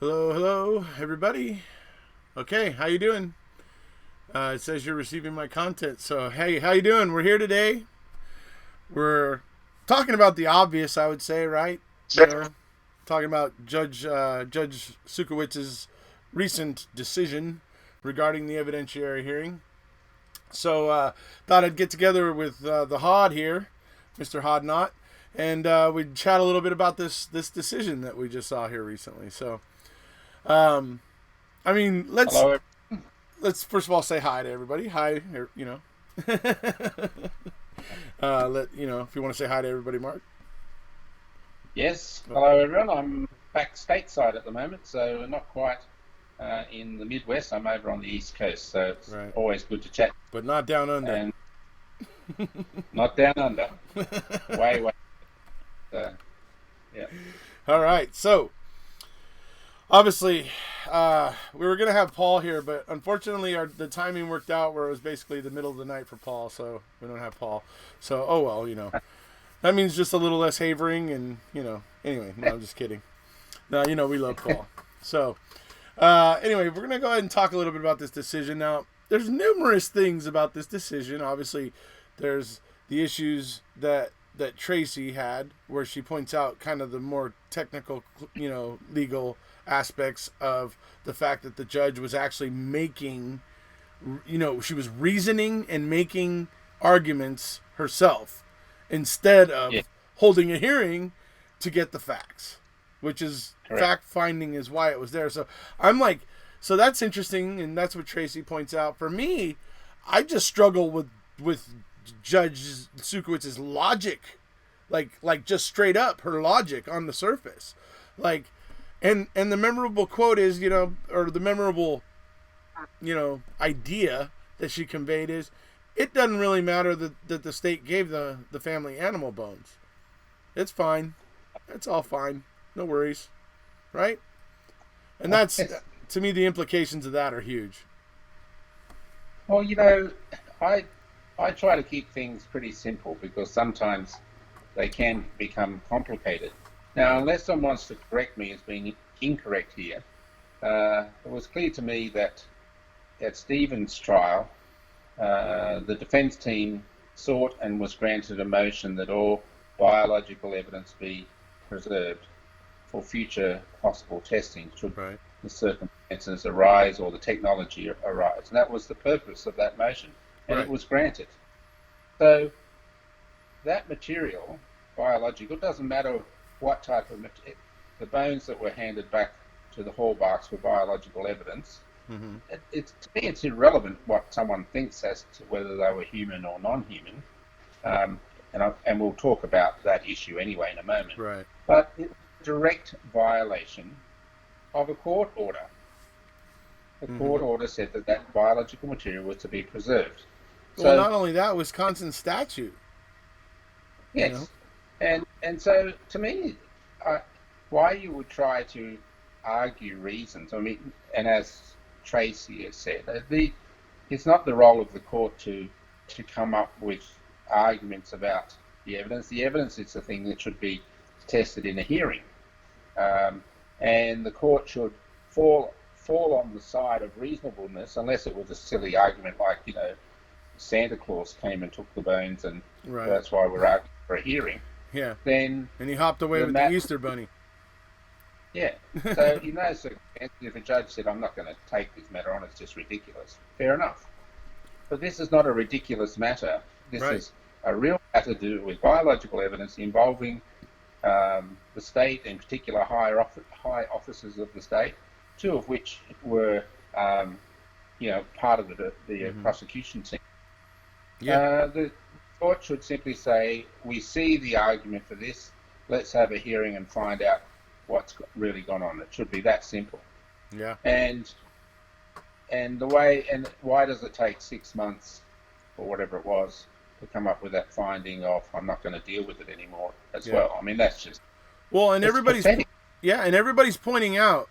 Hello, everybody. Okay, how you doing? It says you're receiving my content. So, hey, how you doing? We're here today. We're talking about the obvious, I would say, right? Talking about Judge Sukowitz's recent decision regarding the evidentiary hearing. So, thought I'd get together with the Hodd here, Mr. Hodd Not, and we'd chat a little bit about this decision that we just saw here recently. So, I mean, Hello. let's first of all say hi to everybody. Hi, you know. If you want to say hi to everybody, Mark. Yes. Hello, everyone. I'm back stateside at the moment, so not quite in the Midwest. I'm over on the East Coast, so it's Right. always good to chat. But not down under. And not down under. Way. Yeah. All right. So, obviously, we were going to have Paul here, but unfortunately the timing worked out where it was basically the middle of the night for Paul, so we don't have Paul. So, oh well. That means just a little less havering and, anyway, no, I'm just kidding. No, we love Paul. So, anyway, we're going to go ahead and talk a little bit about this decision. Now, there's numerous things about this decision. Obviously, there's the issues that Tracy had, where she points out kind of the more technical, legal aspects of the fact that the judge was actually making, she was reasoning and making arguments herself instead of Yeah. holding a hearing to get the facts, which is Correct. fact finding is why it was there. So I'm like, so that's interesting, and that's what Tracy points out. For me, I just struggle with Judge Sukowitz's logic, like just straight up her logic on the surface, like, and the memorable quote is, or the memorable, idea that she conveyed is, it doesn't really matter that the state gave the family animal bones. It's fine. It's all fine. No worries. Right? And that's, to me, the implications of that are huge. Well, I try to keep things pretty simple because sometimes they can become complicated. Now, unless someone wants to correct me as being incorrect here, it was clear to me that at Stephen's trial, the defence team sought and was granted a motion that all biological evidence be preserved for future possible testing should Right. the circumstances arise or the technology arise. And that was the purpose of that motion, and Right. it was granted. So that material, biological, doesn't matter what type of material, the bones that were handed back to the Hallmarks were biological evidence. Mm-hmm. To me, it's irrelevant what someone thinks as to whether they were human or non-human, and we'll talk about that issue anyway in a moment. Right. But it's a direct violation of a court order. The court order said that biological material was to be preserved. Well, not only that, Wisconsin statute. Yes, and so to me, why you would try to argue reasons? I mean, and as Tracy has said, it's not the role of the court to come up with arguments about the evidence. The evidence is the thing that should be tested in a hearing, and the court should fall on the side of reasonableness, unless it was a silly argument like Santa Claus came and took the bones, and Right. that's why we're arguing for a hearing. Yeah. Then And he hopped away with the Easter bunny. yeah. So in those circumstances, if a judge said, "I'm not going to take this matter on, it's just ridiculous," fair enough. But this is not a ridiculous matter. This Right. is a real matter to do with biological evidence involving the state, in particular high officers of the state, two of which were, part of the prosecution team. Yeah. The court should simply say, "We see the argument for this. Let's have a hearing and find out what's really gone on." It should be that simple. Yeah. And why does it take 6 months or whatever it was to come up with that finding of "I'm not going to deal with it anymore" as Yeah. well? I mean, that's just Well, and it's everybody's pathetic. and everybody's pointing out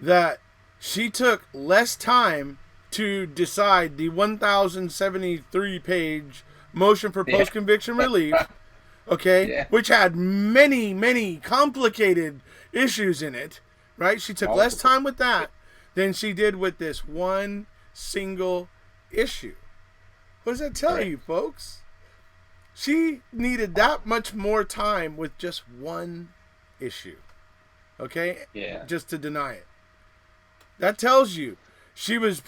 that she took less time to decide the 1,073 page motion for Yeah. post-conviction relief, okay, Yeah. which had many, many complicated issues in it, right? She took less time with that than she did with this one single issue. What does that tell you, folks? She needed that much more time with just one issue. Okay? Yeah. Just to deny it. That tells you she was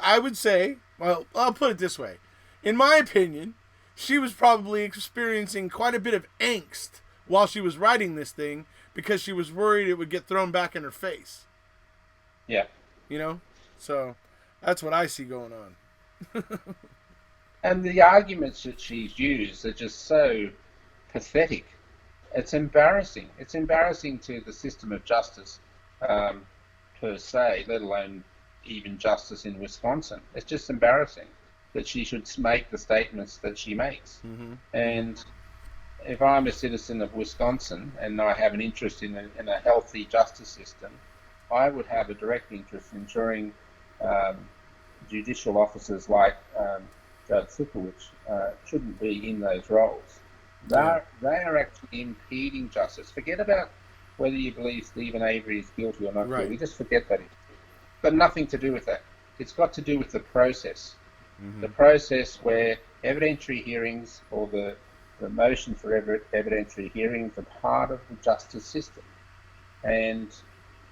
I would say, well, I'll put it this way. In my opinion, she was probably experiencing quite a bit of angst while she was writing this thing because she was worried it would get thrown back in her face. Yeah. You know? So that's what I see going on. And the arguments that she's used are just so pathetic. It's embarrassing. It's embarrassing to the system of justice per se, let alone even justice in Wisconsin. It's just embarrassing that she should make the statements that she makes. Mm-hmm. And if I'm a citizen of Wisconsin and I have an interest in a healthy justice system, I would have a direct interest in ensuring judicial officers like Judge Sukowicz shouldn't be in those roles. They are actually impeding justice. Forget about whether you believe Stephen Avery is guilty or not guilty. Just forget that. It's got nothing to do with that. It's got to do with the process. Mm-hmm. The process where evidentiary hearings or the motion for evidentiary hearings are part of the justice system. And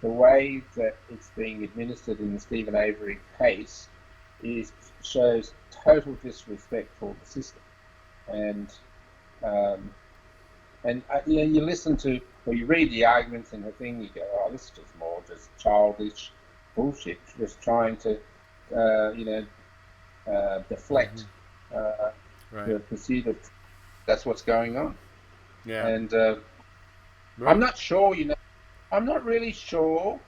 the way that it's being administered in the Stephen Avery case shows total disrespect for the system. And you listen to, or you read the arguments in the thing, you go, oh, this is just more just childish bullshit, just trying to, deflect the pursuit of. That's what's going on. Yeah. And I'm not sure, I'm not really sure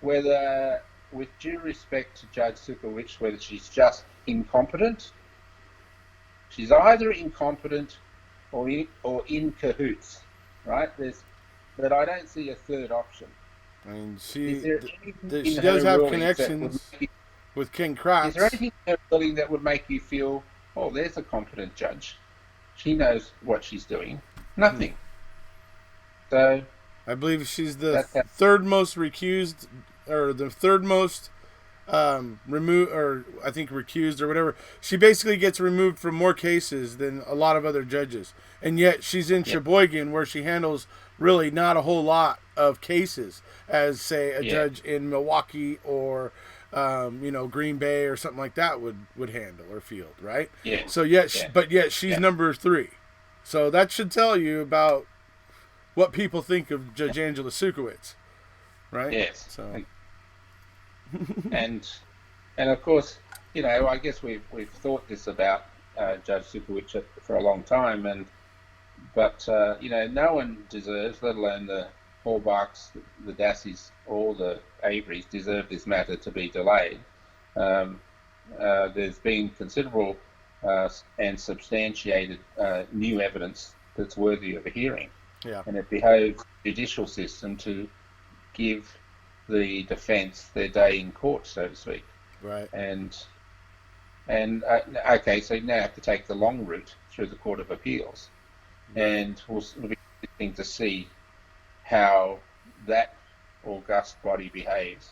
whether, with due respect to Judge Sukowicz, whether she's just incompetent. She's either incompetent or in cahoots, right? But I don't see a third option. I mean, she does have connections with King Kratz. Is there anything in her ruling that would make you feel, oh, there's a competent judge? She knows what she's doing. Nothing. So I believe she's the third most recused, or the third most removed, or I think recused or whatever. She basically gets removed from more cases than a lot of other judges, and yet she's in Sheboygan, where she handles really not a whole lot of cases as, say, a judge in Milwaukee or Green Bay or something like that would handle or field, right? Yeah. So yet she's number 3. So that should tell you about what people think of Judge Angela Sukowicz, right? Yes. So. and of course, I guess we've thought this about Judge Sukowicz for a long time, but no one deserves, let alone the Hallbachs, the Dassies, or the Averys, deserve this matter to be delayed. There's been considerable and substantiated new evidence that's worthy of a hearing. Yeah. And it behoves the judicial system to give the defence their day in court, so to speak. Right. And okay, so now have to take the long route through the Court of Appeals, and it'll be interesting to see how that august body behaves.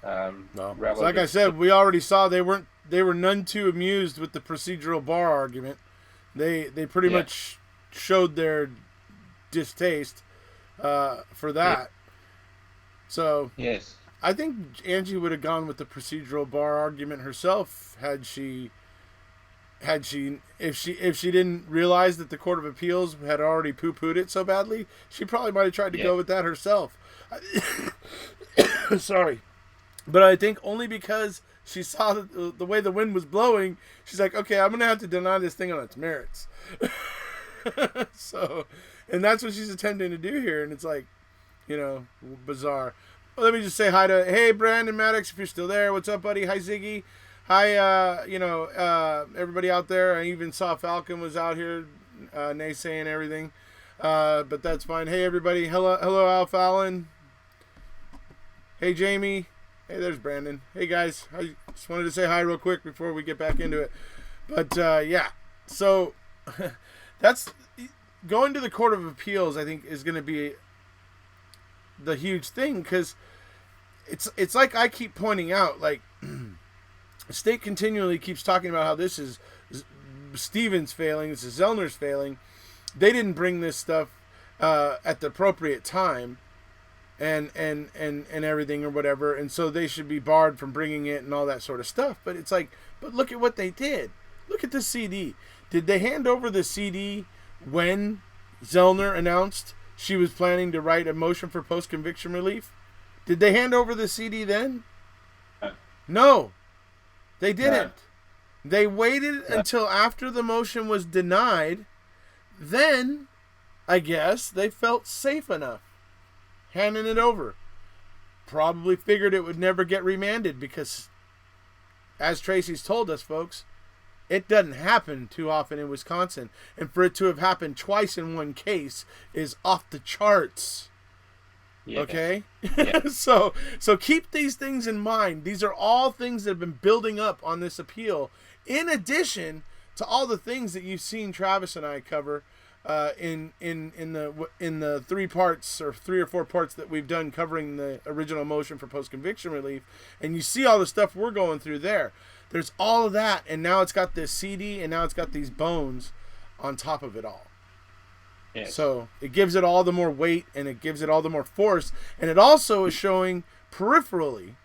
So like I said, we already saw they were none too amused with the procedural bar argument. They pretty much showed their distaste for that. Yeah. So yes, I think Angie would have gone with the procedural bar argument herself if she didn't realize that the Court of Appeals had already poo-pooed it so badly. She probably might have tried to go with that herself. Sorry. But I think only because she saw the way the wind was blowing, she's like, okay, I'm going to have to deny this thing on its merits. So, and that's what she's attempting to do here. And it's like, bizarre. Well, let me just say hi to, hey, Brandon Maddox, if you're still there. What's up, buddy? Hi, Ziggy. Hi, everybody out there. I even saw Falcon was out here naysaying everything. But that's fine. Hey, everybody. Hello, Al Fallon. Hey, Jamie. Hey, there's Brandon. Hey, guys. I just wanted to say hi real quick before we get back into it. But, yeah. So, that's... Going to the Court of Appeals, I think, is going to be the huge thing, because it's like I keep pointing out, like the state continually keeps talking about how this is Stevens failing, this is Zellner's failing. They didn't bring this stuff at the appropriate time, and everything or whatever, and so they should be barred from bringing it and all that sort of stuff. But it's like, but look at what they did. Look at the CD. Did they hand over the CD when Zellner announced she was planning to write a motion for post-conviction relief? Did they hand over the CD then? No, they didn't. They waited until after the motion was denied. Then, I guess, they felt safe enough handing it over. Probably figured it would never get remanded because, as Tracy's told us, folks, it doesn't happen too often in Wisconsin. And for it to have happened twice in one case is off the charts. Yeah. Okay? Yeah. So keep these things in mind. These are all things that have been building up on this appeal, in addition to all the things that you've seen Travis and I cover in the 3 parts or 3 or 4 parts that we've done covering the original motion for post-conviction relief. And you see all the stuff we're going through there. There's all of that, and now it's got this CD, and now it's got these bones on top of it all. Yes. So it gives it all the more weight, and it gives it all the more force, and it also is showing peripherally,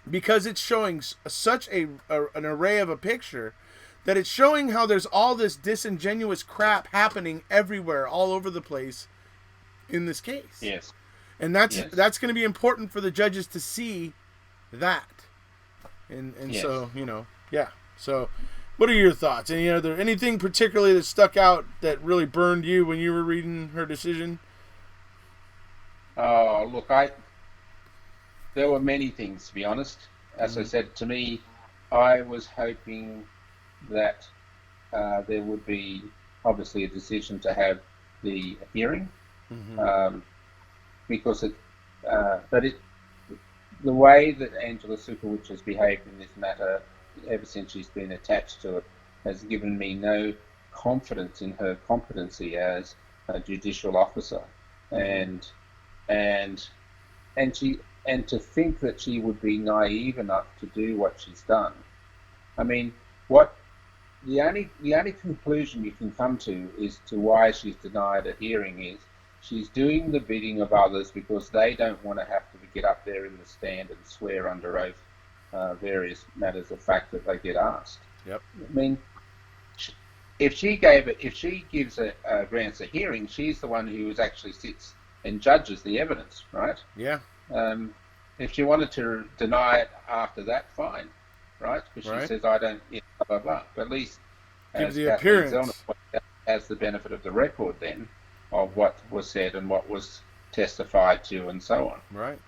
because it's showing such an array of a picture, that it's showing how there's all this disingenuous crap happening everywhere, all over the place in this case. Yes. And that's going to be important for the judges to see that. And yes. So, yeah. So, what are your thoughts? And, there anything particularly that stuck out that really burned you when you were reading her decision? Oh, look, there were many things, to be honest. As I said, to me, I was hoping that there would be obviously a decision to have the hearing, because the way that Angela Sukowicz has behaved in this matter ever since she's been attached to it has given me no confidence in her competency as a judicial officer, and to think that she would be naive enough to do what she's done. I mean, the only conclusion you can come to is to why she's denied a hearing is she's doing the bidding of others because they don't want to have to get up there in the stand and swear under oath various matters of fact that they get asked. Yep. I mean, if she gives grants a hearing, she's the one who actually sits and judges the evidence, right? Yeah. If she wanted to deny it after that, fine, right? Because she says, I don't, blah, blah, blah. But at least gives the appearance. Has the benefit of the record then of what was said and what was testified to and so on. Right.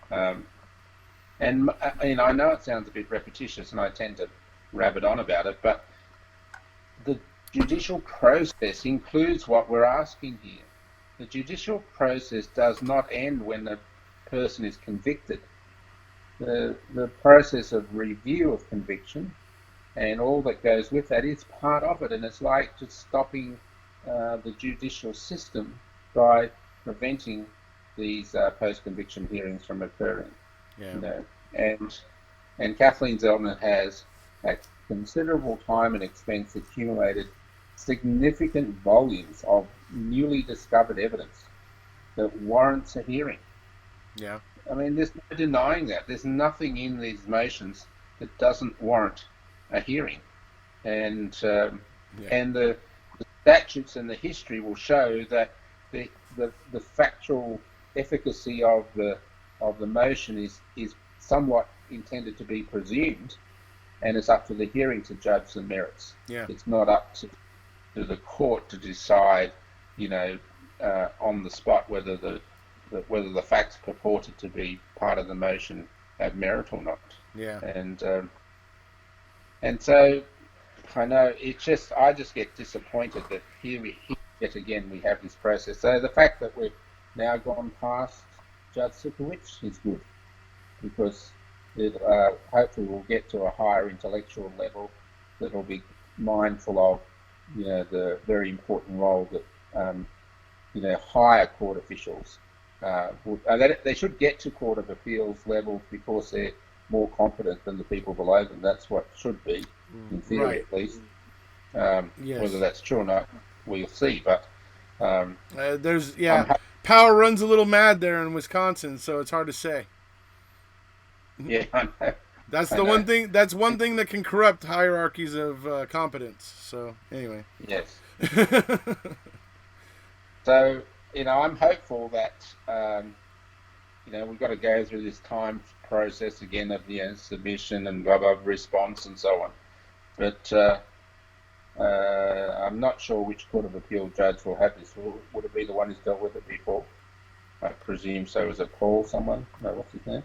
And I know it sounds a bit repetitious and I tend to rabbit on about it, but the judicial process includes what we're asking here. The judicial process does not end when the person is convicted. The process of review of conviction and all that goes with that is part of it, and it's like just stopping the judicial system by preventing these post-conviction hearings from occurring. Yeah. And Kathleen Zellner has, at considerable time and expense, accumulated significant volumes of newly discovered evidence that warrants a hearing. Yeah. I mean, there's no denying that. There's nothing in these motions that doesn't warrant a hearing, and the statutes and the history will show that the factual efficacy of the motion is somewhat intended to be presumed, and it's up to the hearing to judge the merits. Yeah. It's not up to the court to decide, on the spot whether the facts purported to be part of the motion have merit or not. Yeah. And so I know I just get disappointed that yet again we have this process. So the fact that we've now gone past Judge Sukowicz is good, because it hopefully we'll get to a higher intellectual level that will be mindful of the very important role that higher court officials they should get to Court of Appeals level because they're more competent than the people below them. That's what should be, in theory Right. at least. Yes. Whether that's true or not, we'll see. But There's I'm power runs a little mad there in Wisconsin, so it's hard to say. yeah, I know. That's I the know. one thing. That's one thing that can corrupt hierarchies of competence. So anyway. Yes. So I'm hopeful that we've got to go through this time process again of submission and blah blah response and so on. But I'm not sure which Court of Appeal judge will have this. Would it be the one who's dealt with it before? I presume so. Is it Paul? Someone? No, what's his name?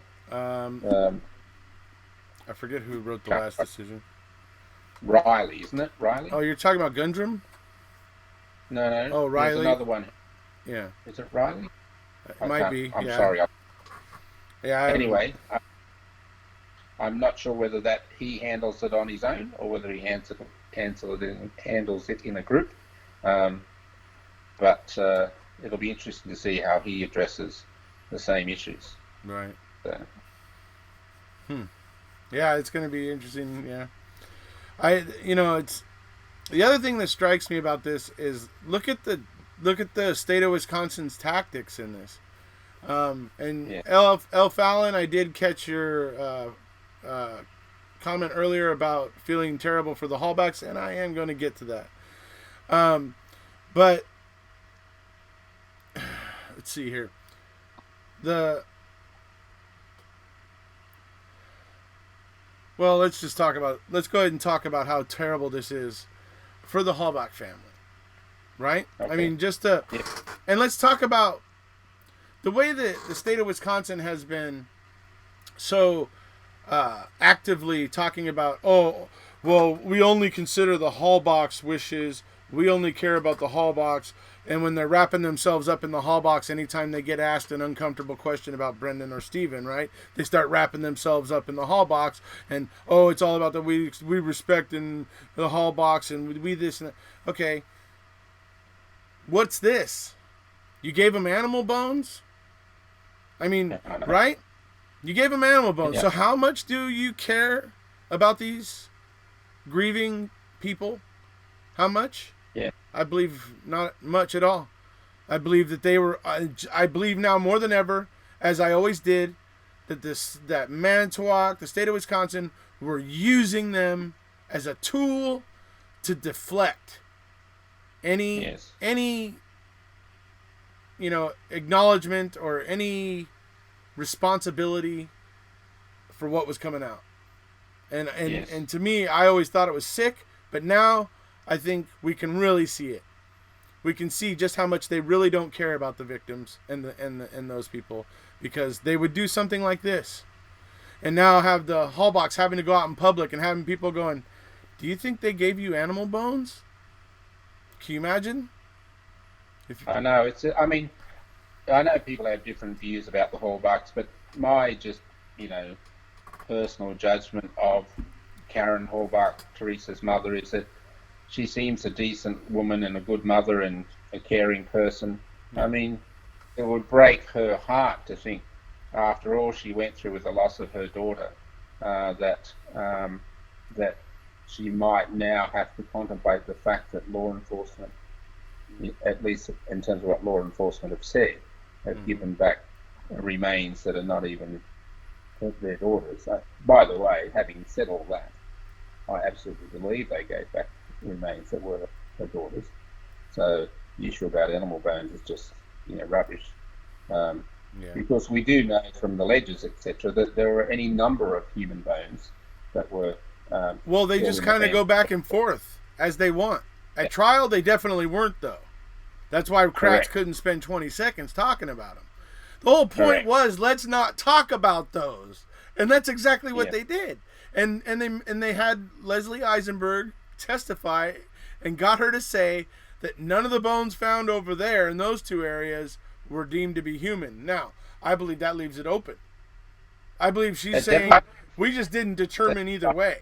I forget who wrote the last decision. Riley, isn't it? Riley? Oh, you're talking about Gundrum? No. Oh, Riley. There's another one. Yeah. Is it Riley? It might be. I'm sorry. Yeah. Anyway, I'm not sure whether that he handles it on his own or whether he handles it in a group. But it'll be interesting to see how he addresses the same issues. Right. So. Yeah, it's going to be interesting. Yeah. It's the other thing that strikes me about this is look at the state of Wisconsin's tactics in this. L. Fallon, I did catch your comment earlier about feeling terrible for the Hallbacks, and I am going to get to that. But let's see here. Let's go ahead and talk about how terrible this is for the Hallback family. Right? Okay. I mean, and let's talk about the way that the state of Wisconsin has been so actively talking about, we only consider the Hallbacks' wishes. We only care about the Hallbacks. And when they're wrapping themselves up in the Hallbacks, anytime they get asked an uncomfortable question about Brendan or Steven, right, they start wrapping themselves up in the Hallbacks. And, it's all about we respect in the Hallbacks and we this and that. Okay. What's this? You gave them animal bones? I mean, right? You gave them animal bones. Yeah. So how much do you care about these grieving people? How much? Yeah. I believe not much at all. I believe that I believe now more than ever, as I always did, that Manitowoc, the state of Wisconsin, were using them as a tool to deflect any acknowledgement or any responsibility for what was coming out. And to me, I always thought it was sick, but now I think we can really see it. We can see just how much they really don't care about the victims and those people, because they would do something like this. And now have the Hallbacks having to go out in public and having people going, do you think they gave you animal bones? Can you imagine? I know. I know people have different views about the Hallbacks, but my personal judgment of Karen Hallbach, Teresa's mother, is that she seems a decent woman and a good mother and a caring person. I mean, it would break her heart to think, after all she went through with the loss of her daughter, that she might now have to contemplate the fact that law enforcement, at least in terms of what law enforcement have said, have given back remains that are not even their daughters. By the way, having said all that, I absolutely believe they gave back remains that were her daughters. So the issue about animal bones is just rubbish. Because we do know from the ledgers, etc., that there are any number of human bones that were. They just kind of go back and forth as they want. At trial, they definitely weren't, though. That's why Kratz couldn't spend 20 seconds talking about them. The whole point was, let's not talk about those, and that's exactly what they did. And they had Leslie Eisenberg testify and got her to say that none of the bones found over there in those two areas were deemed to be human. Now, I believe that leaves it open. I believe she's saying we just didn't determine either way.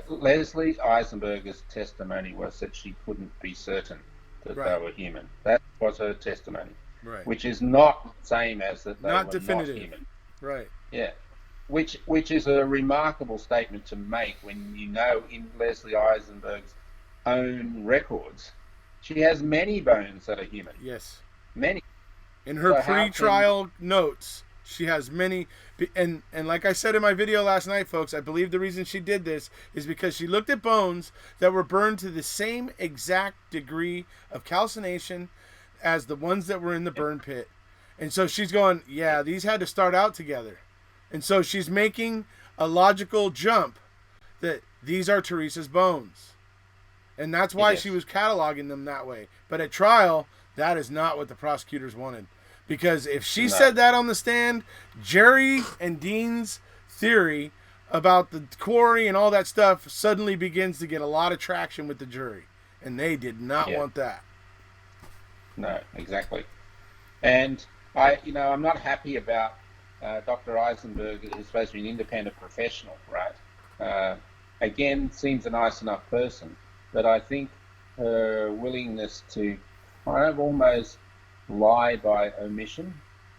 Leslie Eisenberg's testimony was that she couldn't be certain that Right. they were human. That was her testimony, Right. which is not the same as that they Not were not definitive. human. Right. Yeah, which is a remarkable statement to make when you know in Leslie Eisenberg's own records, she has many bones that are human, Yes. many. In her So how can pre-trial notes, she has many, and like I said in my video last night, folks, I believe the reason she did this is because she looked at bones that were burned to the same exact degree of calcination as the ones that were in the burn pit. And so she's going, yeah, these had to start out together. And so she's making a logical jump that these are Teresa's bones. And that's why she yes, was cataloging them that way. But at trial, that is not what the prosecutors wanted. Because if she no, said that on the stand, Jerry and Dean's theory about the quarry and all that stuff suddenly begins to get a lot of traction with the jury. And they did not yeah, want that. no, exactly. And I'm not happy about Dr. Eisenberg, who's supposed to be an independent professional, right? Again, seems a nice enough person, but I think her willingness to kind of almost lie by omission,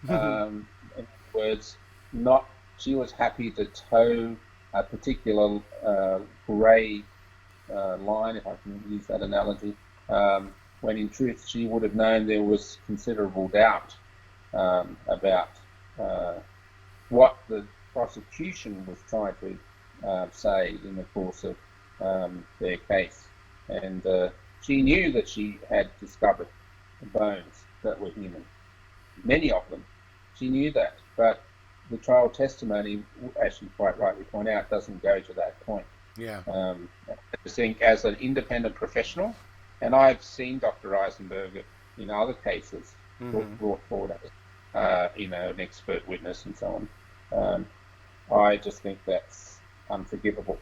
in other words, not she was happy to toe a particular grey line, if I can use that analogy, when in truth she would have known there was considerable doubt about what the prosecution was trying to say in the course of their case. And she knew that she had discovered bones that were human, many of them. She knew that, but the trial testimony, as you quite rightly point out, doesn't go to that point. Yeah. I just think as an independent professional, and I've seen Dr. Eisenberg in other cases brought forward as an expert witness and so on. I just think that's unforgivable.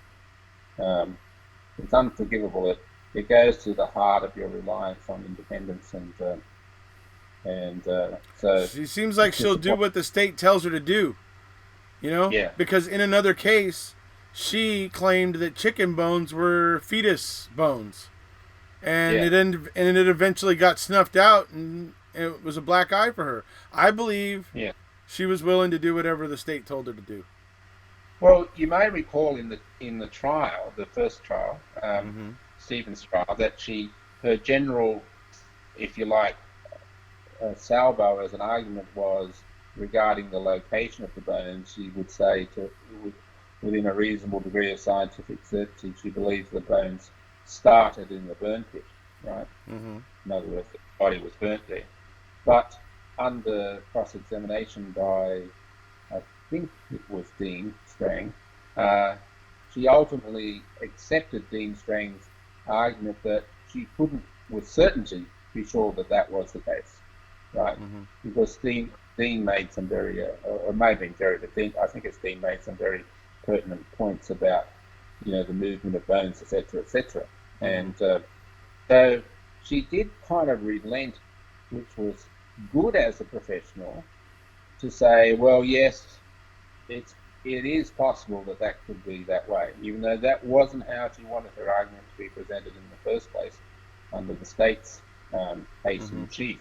It's unforgivable. It goes to the heart of your reliance on independence, and so She seems like she'll do what the state tells her to do. You know? yeah, Because in another case, she claimed that chicken bones were fetus bones. And yeah, it eventually got snuffed out, and it was a black eye for her. I believe yeah. she was willing to do whatever the state told her to do. Well, you may recall in the trial, the first trial, Mm-hmm. Stephen's trial, that her general, if you like, salvo as an argument was regarding the location of the bones. She would say within a reasonable degree of scientific certainty, she believes the bones started in the burn pit, right? Mm-hmm. In other words, the body was burnt there. But under cross-examination by, I think it was Dean Strang, she ultimately accepted Dean Strang's argument that she couldn't with certainty be sure that that was the case, right? Mm-hmm. Because Dean made some very, or it may have been Jerry, but I think it's Dean made some very pertinent points about, the movement of bones, etc., etc. Mm-hmm. And so she did kind of relent, which was good as a professional, to say, well, yes, it is possible that could be that way, even though that wasn't how she wanted her argument to be presented in the first place under the state's case in chief,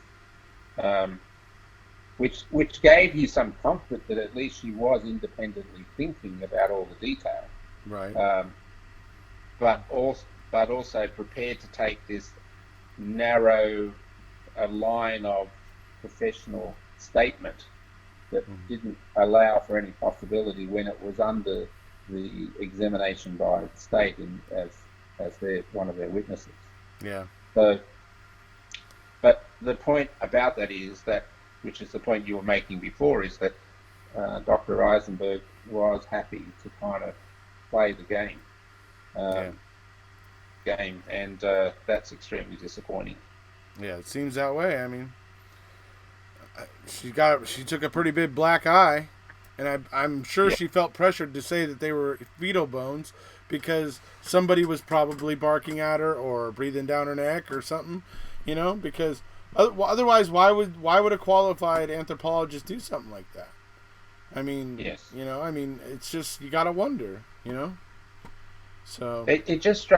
which gave you some comfort that at least she was independently thinking about all the detail, Right. but also prepared to take this narrow line of professional statement that didn't allow for any possibility when it was under the examination by the state as one of their witnesses. Yeah. So, but the point about that is that, which is the point you were making before, is that Dr. Eisenberg was happy to kind of play the game, and that's extremely disappointing. Yeah, it seems that way. I mean, she took a pretty big black eye, and I'm sure she felt pressured to say that they were fetal bones because somebody was probably barking at her or breathing down her neck or something, because otherwise why would a qualified anthropologist do something like that? I mean, yes. It's just, you gotta wonder, So it just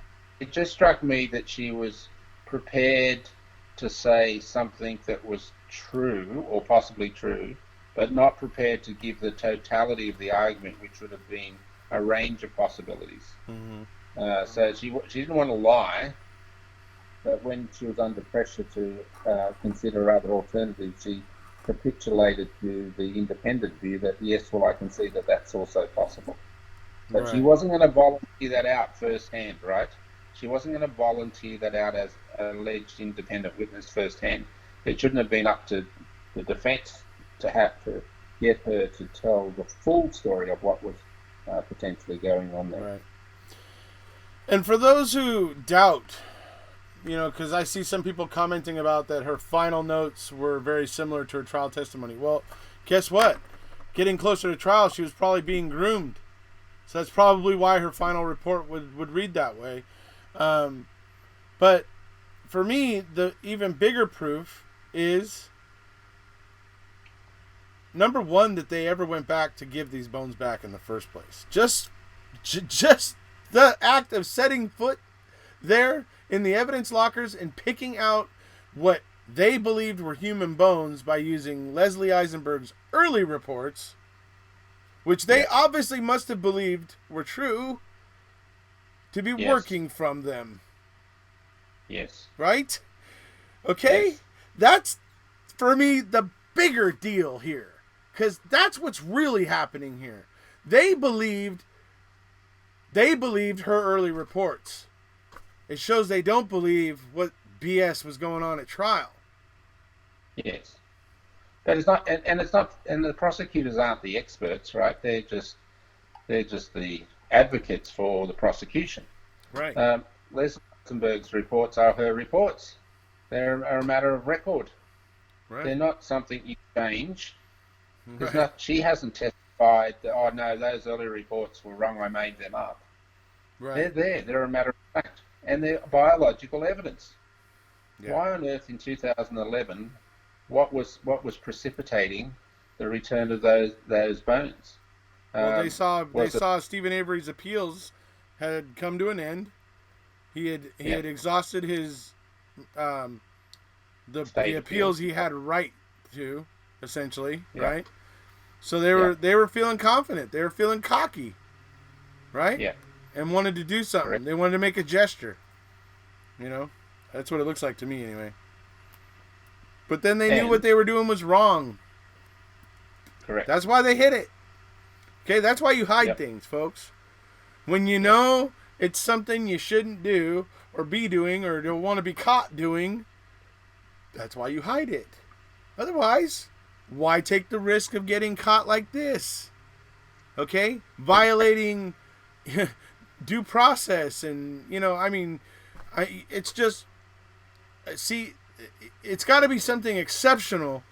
struck me that she was prepared to say something that was true or possibly true, but not prepared to give the totality of the argument, which would have been a range of possibilities. Mm-hmm. So she didn't want to lie, but when she was under pressure to consider other alternatives, she capitulated to the independent view that, yes, well, I can see that that's also possible. But she Right. wasn't going to volunteer that out firsthand, right? She wasn't going to volunteer that out as an alleged independent witness firsthand. It shouldn't have been up to the defence to have to get her to tell the full story of what was potentially going on there. Right. And for those who doubt, because I see some people commenting about that her final notes were very similar to her trial testimony. Well, guess what? Getting closer to trial, she was probably being groomed. So that's probably why her final report would read that way. But for me, the even bigger proof is, number one, that they ever went back to give these bones back in the first place. Just the act of setting foot there in the evidence lockers and picking out what they believed were human bones by using Leslie Eisenberg's early reports, which they obviously must have believed were true, to be working from them. Yes. Right? Okay? Yes. That's, for me, the bigger deal here. Because that's what's really happening here. They believed her early reports. It shows they don't believe what BS was going on at trial. Yes. But it's not, and it's not, and the prosecutors aren't the experts, right? They're just the advocates for the prosecution. Right. Leslie Eisenberg's reports are her reports. They're a matter of record. Right. They're not something you change. Right. She hasn't testified that, oh no, those early reports were wrong, I made them up. Right. They're there. They're a matter of fact. And they're biological evidence. Yeah. Why on earth in 2011, what was precipitating the return of those bones? Well, they saw Stephen Avery's appeals had come to an end. He had exhausted his the appeals he had right to, essentially, right? So they were feeling confident. They were feeling cocky, right? Yeah. And wanted to do something. Correct. They wanted to make a gesture. That's what it looks like to me, anyway. But then they knew what they were doing was wrong. Correct. That's why they hid it. Okay, that's why you hide things, folks. When you know it's something you shouldn't do or be doing or don't want to be caught doing, that's why you hide it. Otherwise, why take the risk of getting caught like this? Okay? Violating due process and, it's just, see, it's got to be something exceptional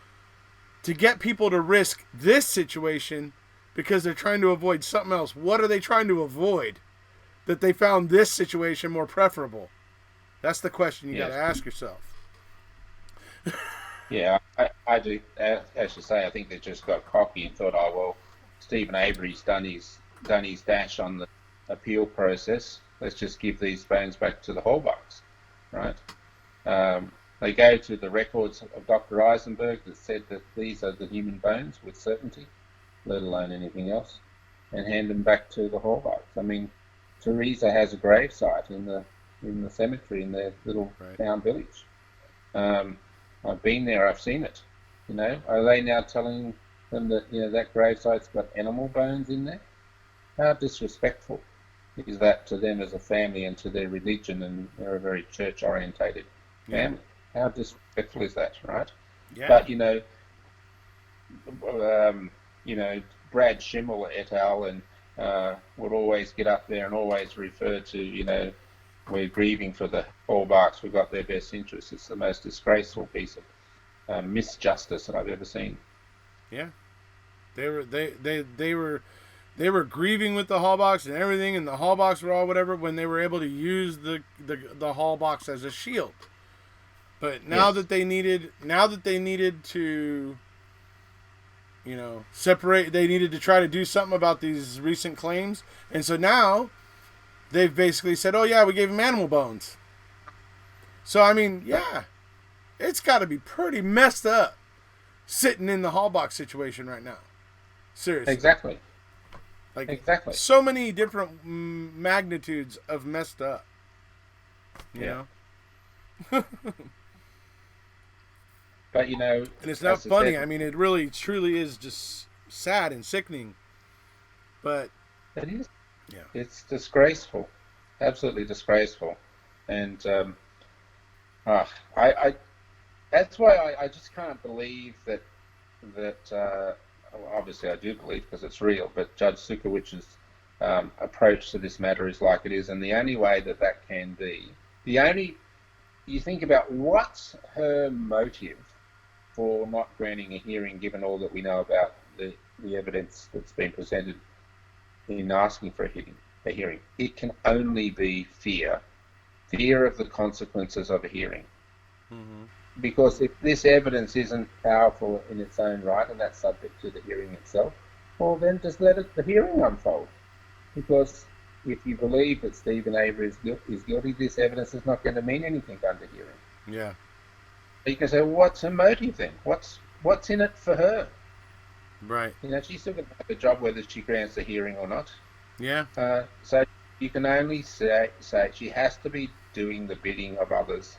to get people to risk this situation because they're trying to avoid something else. What are they trying to avoid that they found this situation more preferable? That's the question you got to ask yourself. Yeah, I do. As you say, I think they just got cocky and thought, oh well, Stephen Avery's done his dash on the appeal process. Let's just give these bones back to the Hallbachs, right? They go to the records of Dr. Eisenberg that said that these are the human bones with certainty, let alone anything else, and hand them back to the Hallbachs. I mean, Teresa has a gravesite in the cemetery in their little town village. I've been there, I've seen it. Are they now telling them that that gravesite's got animal bones in there? How disrespectful is that to them as a family and to their religion, and they're a very church-orientated family. How disrespectful is that, right? Yeah. But Brad Schimmel et al. And would always get up there and always refer to we're grieving for the Hallbachs. We've got their best interests. It's the most disgraceful piece of misjustice that I've ever seen. Yeah, they were grieving with the Hallbachs and everything, and the Hallbachs were all whatever when they were able to use the Hallbachs as a shield. But now that they needed to, separate, they needed to try to do something about these recent claims, and so now they've basically said, "Oh yeah, we gave him animal bones." So I mean, it's got to be pretty messed up sitting in the hall box situation right now. Seriously. Exactly. Like, exactly. so many different magnitudes of messed up. You know? But, you know... And it's not funny. I mean, it really, truly is just sad and sickening. But... It is. Yeah. It's disgraceful. Absolutely disgraceful. And, that's why I just can't believe that obviously I do believe because it's real, but Judge Sukowich's approach to this matter is like it is, and the only way that can be, you think about what's her motive for not granting a hearing, given all that we know about the evidence that's been presented in asking for a hearing. It can only be fear of the consequences of a hearing. Mm-hmm. Because if this evidence isn't powerful in its own right, and that's subject to the hearing itself, well, then just let the hearing unfold. Because if you believe that Stephen Avery is guilty, this evidence is not going to mean anything under hearing. Yeah. You can say, well, what's her motive then? What's in it for her? Right. You know, she's still going to have a job whether she grants the hearing or not. Yeah. So you can only say she has to be doing the bidding of others,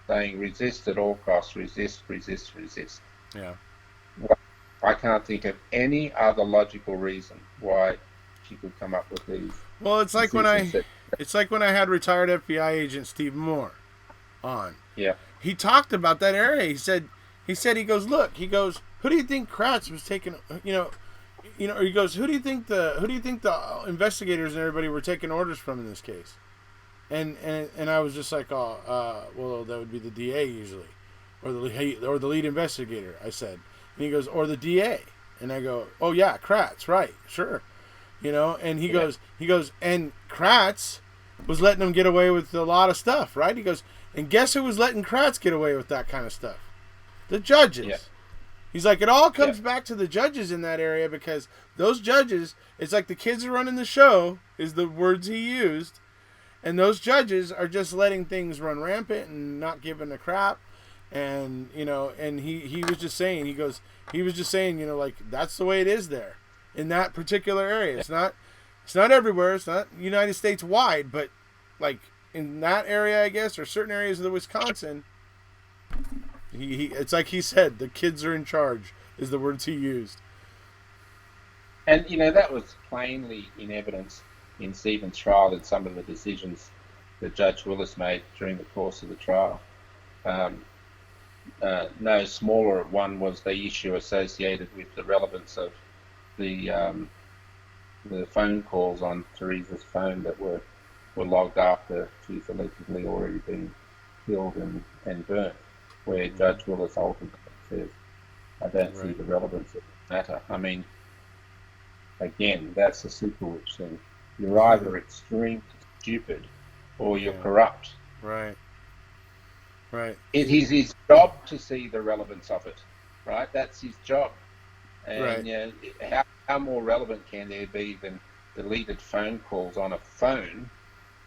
saying resist at all costs, resist. Yeah. I can't think of any other logical reason why she could come up with these. Well, it's like when I had retired FBI agent Steve Moore on. Yeah. He talked about that area. He goes, look, who do you think Kratz was taking, or he goes, who do you think the investigators and everybody were taking orders from in this case? And I was just like, well, that would be the DA usually, or the lead investigator. I said, and he goes, or the DA, and I go, oh yeah, Kratz, right, sure, and he goes, and Kratz was letting them get away with a lot of stuff, right? He goes, and guess who was letting Kratz get away with that kind of stuff? The judges. Yeah. He's like, it all comes back to the judges in that area, because those judges, it's like the kids are running the show, is the words he used. And those judges are just letting things run rampant and not giving a crap. And, and he was just saying, like, that's the way it is there in that particular area. It's not everywhere. It's not United States wide, but like in that area, I guess, or certain areas of the Wisconsin, it's like he said, the kids are in charge is the words he used. And, that was plainly in evidence in Stephen's trial, and some of the decisions that Judge Willis made during the course of the trial. No smaller one was the issue associated with the relevance of the phone calls on Teresa's phone that were logged after she's allegedly already been killed and burnt, where Judge Willis ultimately says, I don't see the relevance of the matter. I mean, again, that's a Sukowic thing. You're either extremely stupid or you're corrupt. Right. It is his job to see the relevance of it, right? That's his job. And how more relevant can there be than deleted phone calls on a phone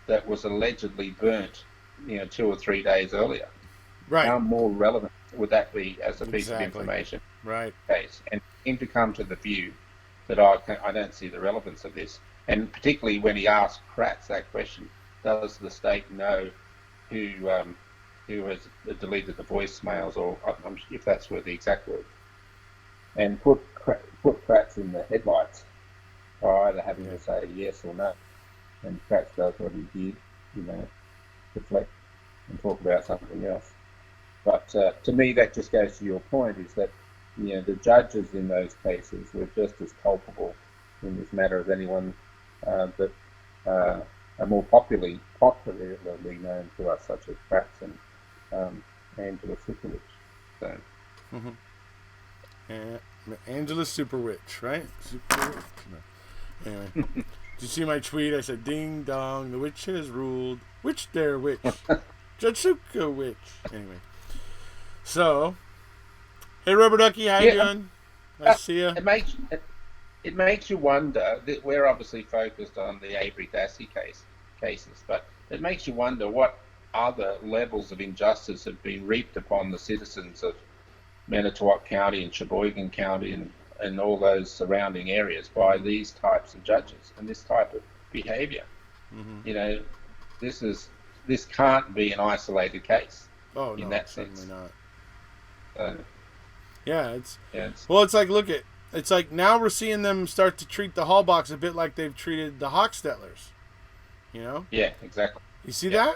that was allegedly burnt, 2 or 3 days earlier? Right. How more relevant would that be as a piece of information? Right. Case, and him to come to the view that I don't see the relevance of this. And particularly when he asked Kratz that question, does the state know who has deleted the voicemails, or if that's were the exact word, and put Kratz in the headlights by either having to say yes or no. And Kratz does what he did, deflect and talk about something else. But to me, that just goes to your point, is that the judges in those cases were just as culpable in this matter as anyone that are more popularly known to us, such as Kratz and Angela Sukowic. So. Angela Superwitch, right? Superwitch. No. Anyway, did you see my tweet? I said, "Ding dong, the witch has ruled. Witch there, witch, Judge Sukowic." Anyway, so hey, Rubber Ducky, how you doing? Nice to see you. It makes you wonder. That we're obviously focused on the Avery Dassey cases, but it makes you wonder what other levels of injustice have been reaped upon the citizens of Manitowoc County and Sheboygan County and all those surrounding areas by these types of judges and this type of behaviour. You know, this can't be an isolated case. Oh in no, that certainly sense. not. Yeah, it's like it's like now we're seeing them start to treat the Hallbox a bit like they've treated the Hochstetlers. You know? Yeah, exactly. You see that?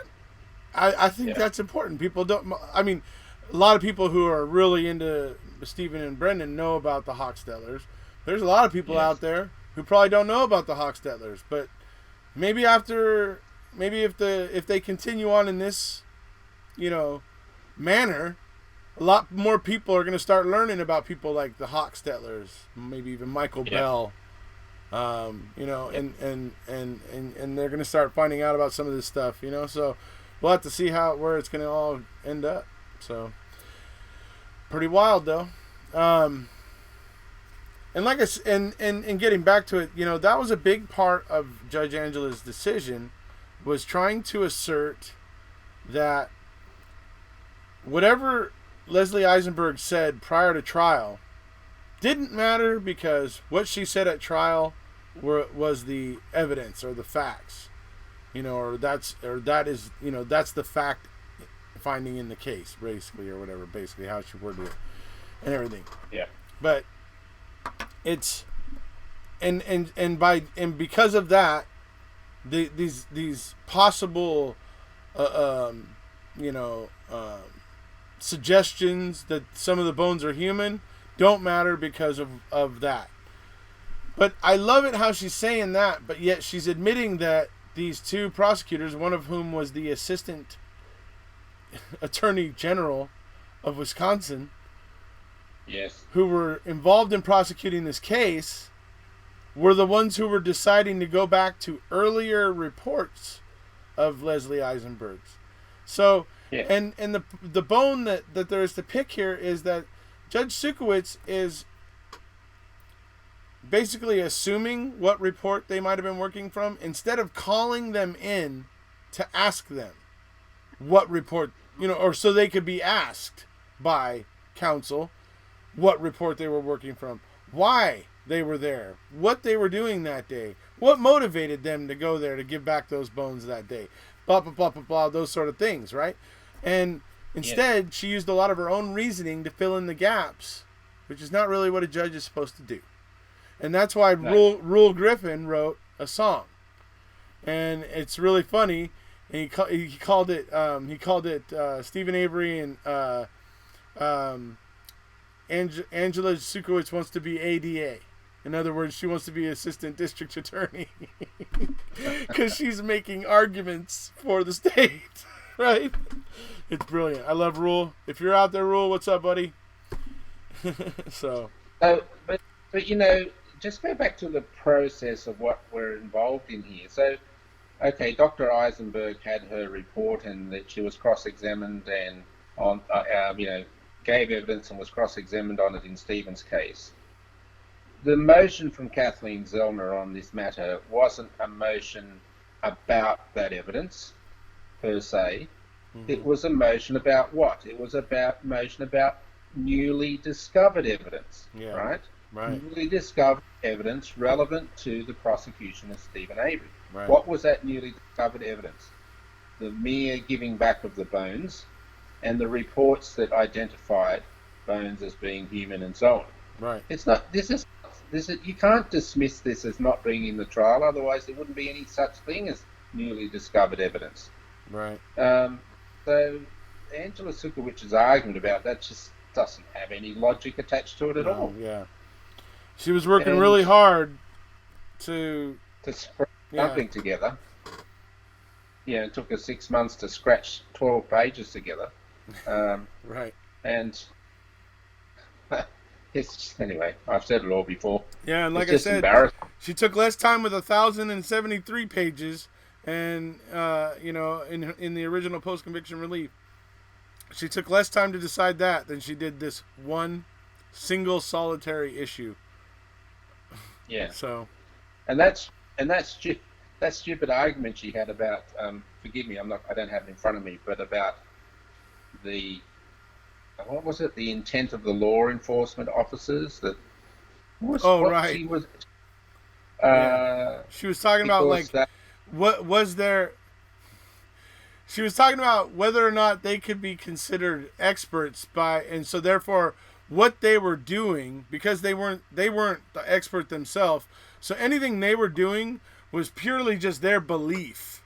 I think that's important. People don't. I mean, a lot of people who are really into Stephen and Brendan know about the Hochstetlers. There's a lot of people out there who probably don't know about the Hochstetlers. But maybe if they continue on in this, manner, a lot more people are going to start learning about people like the Hochstetlers, maybe even Michael Bell. And they're going to start finding out about some of this stuff, So we'll have to see where it's going to all end up. So pretty wild though. And like and getting back to it, that was a big part of Judge Angela's decision, was trying to assert that whatever Leslie Eisenberg said prior to trial didn't matter, because what she said at trial was the evidence or the facts, that's the fact finding in the case, basically, or whatever, basically how she worded it and everything. Yeah. But it's and because of that, these possible suggestions that some of the bones are human don't matter because of that. But I love it how she's saying that, but yet she's admitting that these two prosecutors, one of whom was the assistant attorney general of Wisconsin, who were involved in prosecuting this case, were the ones who were deciding to go back to earlier reports of Leslie Eisenberg's. So, and the bone that there is to pick here is that Judge Sukowitz is basically assuming what report they might have been working from, instead of calling them in to ask them what report, or so they could be asked by counsel what report they were working from, why they were there, what they were doing that day, what motivated them to go there to give back those bones that day, blah, blah, blah, blah, blah, those sort of things, right? And instead, she used a lot of her own reasoning to fill in the gaps, which is not really what a judge is supposed to do. And that's why Rule Griffin wrote a song, and it's really funny. And he called it Stephen Avery and Angela Sukowitz wants to be ADA. In other words, she wants to be assistant district attorney because she's making arguments for the state, right? It's brilliant. I love Rule. If you're out there, Rule, what's up, buddy? But just go back to the process of what we're involved in here. So, okay, Dr. Eisenberg had her report, and that she was cross-examined and gave evidence and was cross-examined on it in Stephen's case. The motion from Kathleen Zellner on this matter wasn't a motion about that evidence per se. Mm-hmm. It was a motion about what? It was about motion about newly discovered evidence, right? Right. Newly discovered evidence relevant to the prosecution of Stephen Avery. Right. What was that newly discovered evidence? The mere giving back of the bones and the reports that identified bones as being human and so on. Right. It's not. This is. You can't dismiss this as not being in the trial. Otherwise, there wouldn't be any such thing as newly discovered evidence. Right. So Angela Sukowicz's argument about that just doesn't have any logic attached to it at all. Yeah. She was working really hard to scratch something together. Yeah, it took her 6 months to scratch 12 pages together. Right. And anyway, I've said it all before. Yeah, and like I said, she took less time with 1,073 pages, and in the original post-conviction relief, she took less time to decide that than she did this one single solitary issue. Yeah. So, and that stupid argument she had about forgive me, I don't have it in front of me, but about the, what was it? The intent of the law enforcement officers that was Oh, what right. she was, Yeah. uh, She was talking about, because like, that, what was there. She was talking about whether or not they could be considered experts by, and so therefore what they were doing, because they weren't the expert themselves. So anything they were doing was purely just their belief,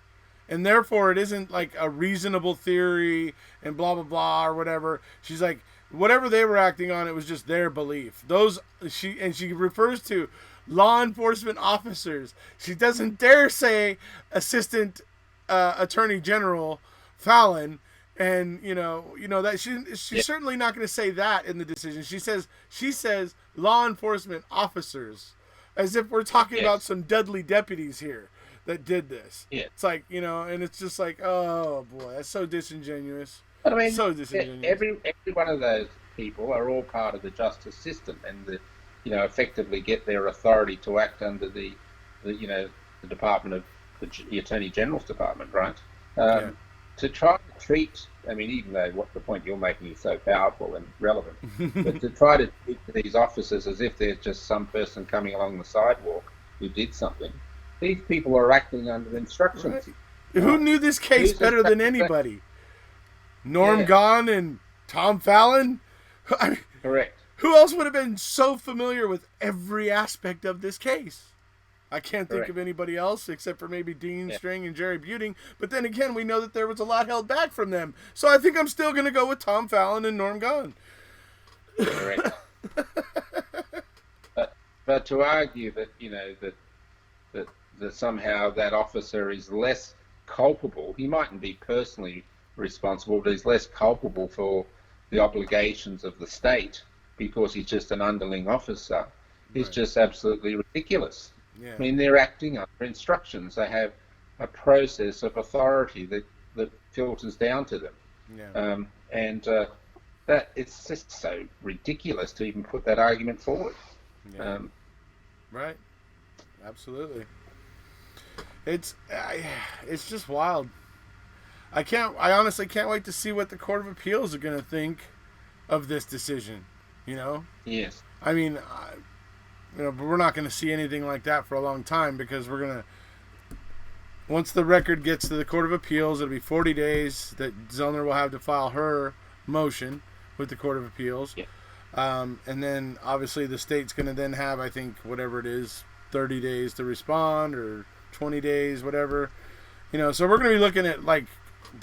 and therefore it isn't like a reasonable theory and blah blah blah or whatever. She's like, whatever they were acting on, it was just their belief. Those she refers to law enforcement officers. She doesn't dare say assistant attorney general Fallon, and that she's yeah, certainly not going to say that in the decision. She says law enforcement officers, as if we're talking about yes, some Dudley deputies here that did this. yeah. It's like, and it's just like, oh boy, that's so disingenuous, But I mean, so disingenuous. every one of those people are all part of the justice system, and effectively get their authority to act under the Department of the Attorney General's department, right? Yeah. Um, to try to treat, I mean, even though what the point you're making is so powerful and relevant, but to try to treat these officers as if they're just some person coming along the sidewalk who did something. These people are acting under Right. instructions, Who right? knew this case Who's better than instructing? anybody? Norm Yeah, Gahn and Tom Fallon. I mean, correct, who else would have been so familiar with every aspect of this case? I can't think of correct. anybody else except for maybe Dean Yeah, String and Jerry Buting. But then again, we know that there was a lot held back from them. So I think I'm still going to go with Tom Fallon and Norm Gahn. correct. But to argue that that that somehow that officer is less culpable, he mightn't be personally responsible, but he's less culpable for the obligations of the state because he's just an underling officer, is Right. just absolutely ridiculous. Yeah. I mean, they're acting under instructions. They have a process of authority that filters down to them. Yeah. And that it's just so ridiculous to even put that argument forward. Yeah. Um, Right. Absolutely. It's just wild. I honestly can't wait to see what the Court of Appeals are going to think of this decision. You know? yes, I mean, but we're not going to see anything like that for a long time because we're going to, once the record gets to the Court of Appeals, it'll be 40 days that Zellner will have to file her motion with the Court of Appeals. yeah, And then obviously the state's going to then have, I think, whatever it is, 30 days to respond or 20 days, whatever. So we're going to be looking at like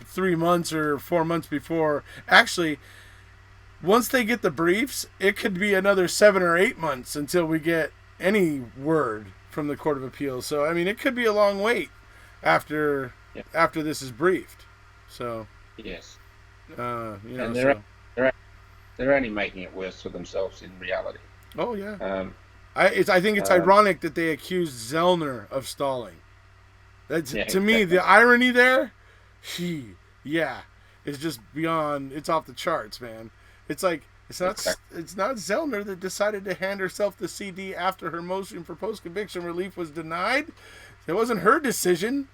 3 months or 4 months before. Actually, once they get the briefs, it could be another 7 or 8 months until we get any word from the Court of Appeals. So, I mean, it could be a long wait after yeah, after this is briefed. So, yes. and And so. they're only making it worse for themselves in reality. Oh, yeah. Um, I think it's um, ironic that they accused Zellner of stalling. That's, yeah, to me, exactly. the irony there, yeah, is just beyond. It's off the charts, man. It's like Exactly. it's not Zellner that decided to hand herself the CD after her motion for post conviction relief was denied. It wasn't her decision,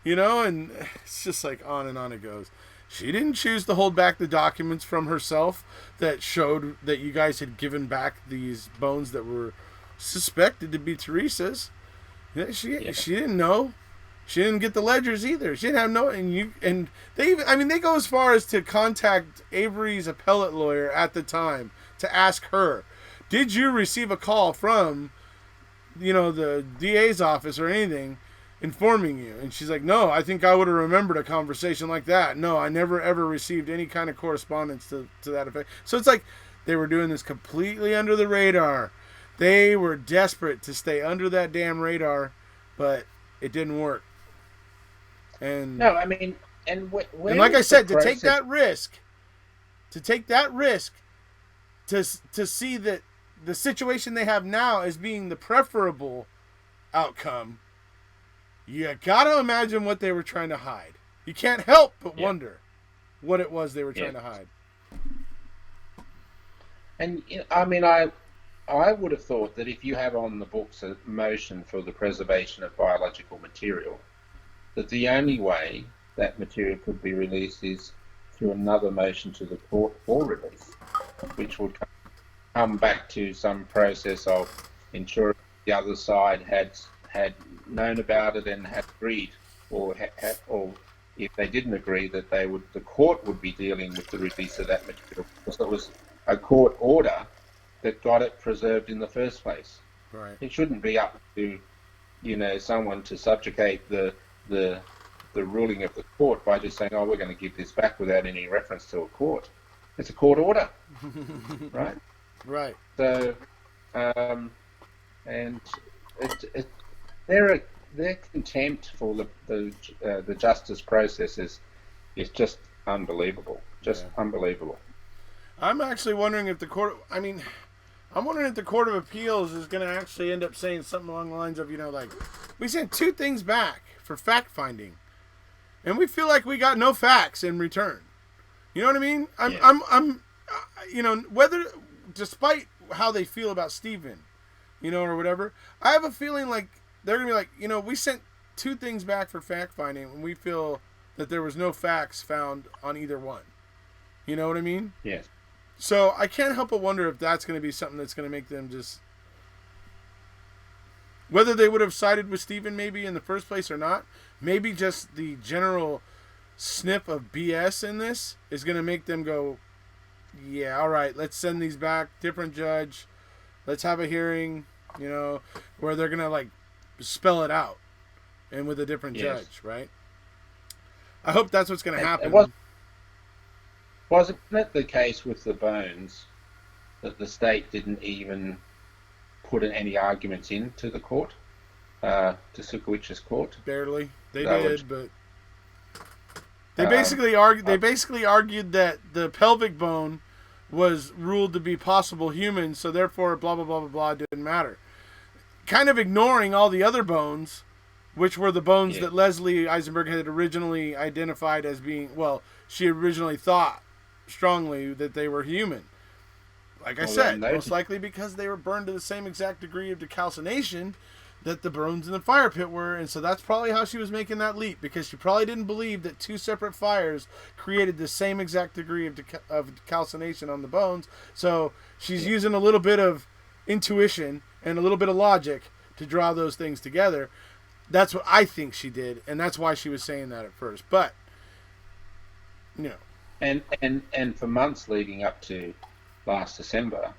and it's just like on and on it goes. She didn't choose to hold back the documents from herself that showed that you guys had given back these bones that were suspected to be Teresa's. Yeah, She didn't know. She didn't get the ledgers either. She didn't have no, and they even, I mean, they go as far as to contact Avery's appellate lawyer at the time to ask her, did you receive a call from the DA's office or anything informing you? And she's like, no, I think I would have remembered a conversation like that. No, I never ever received any kind of correspondence to that effect. So it's like they were doing this completely under the radar. They were desperate to stay under that damn radar, but it didn't work. And no, I mean, and where like I is the said, to take process? that risk, to see that the situation they have now as being the preferable outcome, you gotta imagine what they were trying to hide. You can't help but Yeah, wonder what it was they were yeah, trying to hide. and I mean, I would have thought that if you have on the books a motion for the preservation of biological material, that the only way that material could be released is through another motion to the court for release, which would come back to some process of ensuring the other side had known about it and had agreed, or or if they didn't agree, that the court would be dealing with the release of that material, because it was a court order that got it preserved in the first place. Right. It shouldn't be up to someone to subjugate the ruling of the court by just saying, "Oh, we're going to give this back," without any reference to a court. It's a court order, right? Right. So, and their contempt for the justice process is just unbelievable, unbelievable. I'm actually wondering if the court. I mean, I'm wondering if the Court of Appeals is going to actually end up saying something along the lines of, like, we sent 2 things back for fact finding, and we feel like we got no facts in return. You know what I mean? I'm whether, despite how they feel about Stephen, or whatever, I have a feeling like they're going to be like, we sent 2 things back for fact finding, and we feel that there was no facts found on either one. You know what I mean? Yes. So I can't help but wonder if that's going to be something that's going to make them just, whether they would have sided with Stephen maybe in the first place or not, maybe just the general snip of BS in this is going to make them go, yeah, all right, let's send these back, different judge, let's have a hearing, where they're going to spell it out and with a different judge, right? I hope that's what's going to happen. Wasn't it the case with the bones that the state didn't even put any arguments into the court, to Sukowicz's court? Barely. They did, but they basically argued that the pelvic bone was ruled to be possible human, so therefore blah blah blah blah blah didn't matter. Kind of ignoring all the other bones, which were the bones that Leslie Eisenberg had originally identified as being, she originally thought strongly that they were human. Like I said, most likely because they were burned to the same exact degree of decalcination that the bones in the fire pit were, and so that's probably how she was making that leap, because she probably didn't believe that 2 separate fires created the same exact degree of decalcination on the bones. So she's using a little bit of intuition and a little bit of logic to draw those things together. That's what I think she did, and that's why she was saying that at first. But And for months leading up to last December,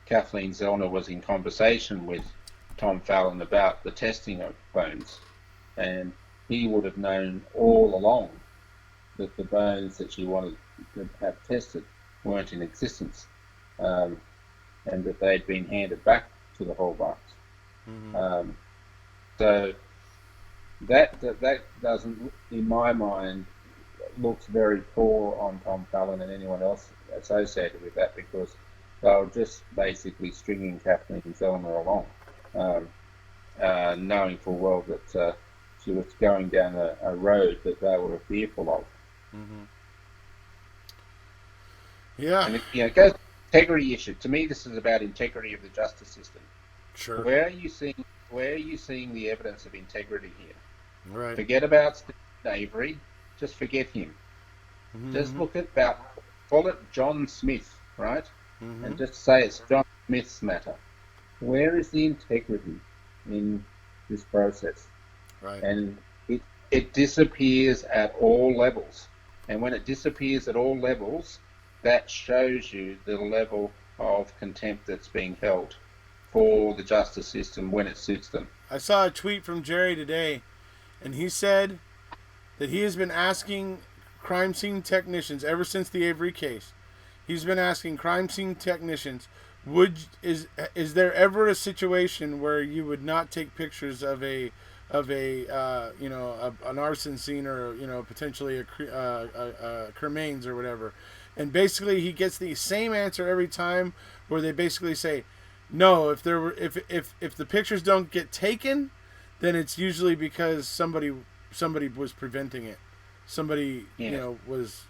Kathleen Zellner was in conversation with Tom Fallon about the testing of bones, and he would have known all along that the bones that she wanted to have tested weren't in existence, and that they'd been handed back to the Hallbachs. Mm-hmm. So that doesn't, in my mind, looks very poor on Tom Fallon and anyone else associated with that, because they were just basically stringing Kathleen Zellner along, knowing full well that she was going down a road that they were fearful of. Mm-hmm. Yeah. And it goes to integrity issue. To me, this is about integrity of the justice system. Sure. Where are you seeing the evidence of integrity here? Right. Forget about Stephen Avery. Just forget him. Mm-hmm. Just look at call it John Smith, right? Mm-hmm. And just say it's John Smith's matter. Where is the integrity in this process? Right. And it disappears at all levels. And when it disappears at all levels, that shows you the level of contempt that's being held for the justice system when it suits them. I saw a tweet from Jerry today, and he said that he has been asking crime scene technicians ever since the Avery case. He's been asking crime scene technicians, is there ever a situation where you would not take pictures of an arson scene, or potentially a cremains or whatever? And basically he gets the same answer every time, where they basically say, no, if the pictures don't get taken, then it's usually because somebody was preventing it. Somebody, was,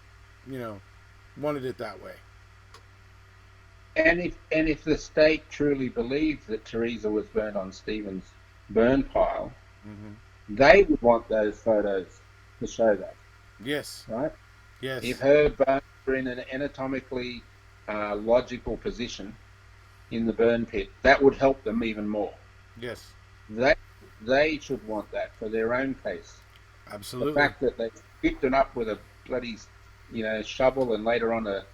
wanted it that way. And if the state truly believed that Teresa was burned on Stephen's burn pile, mm-hmm. they would want those photos to show that. Yes. right? If Yes. her bones were in an anatomically logical position in the burn pit, that would help them even more. Yes. They they should want that for their own case. The Absolutely. fact that they scooped it up with a bloody, shovel and later on a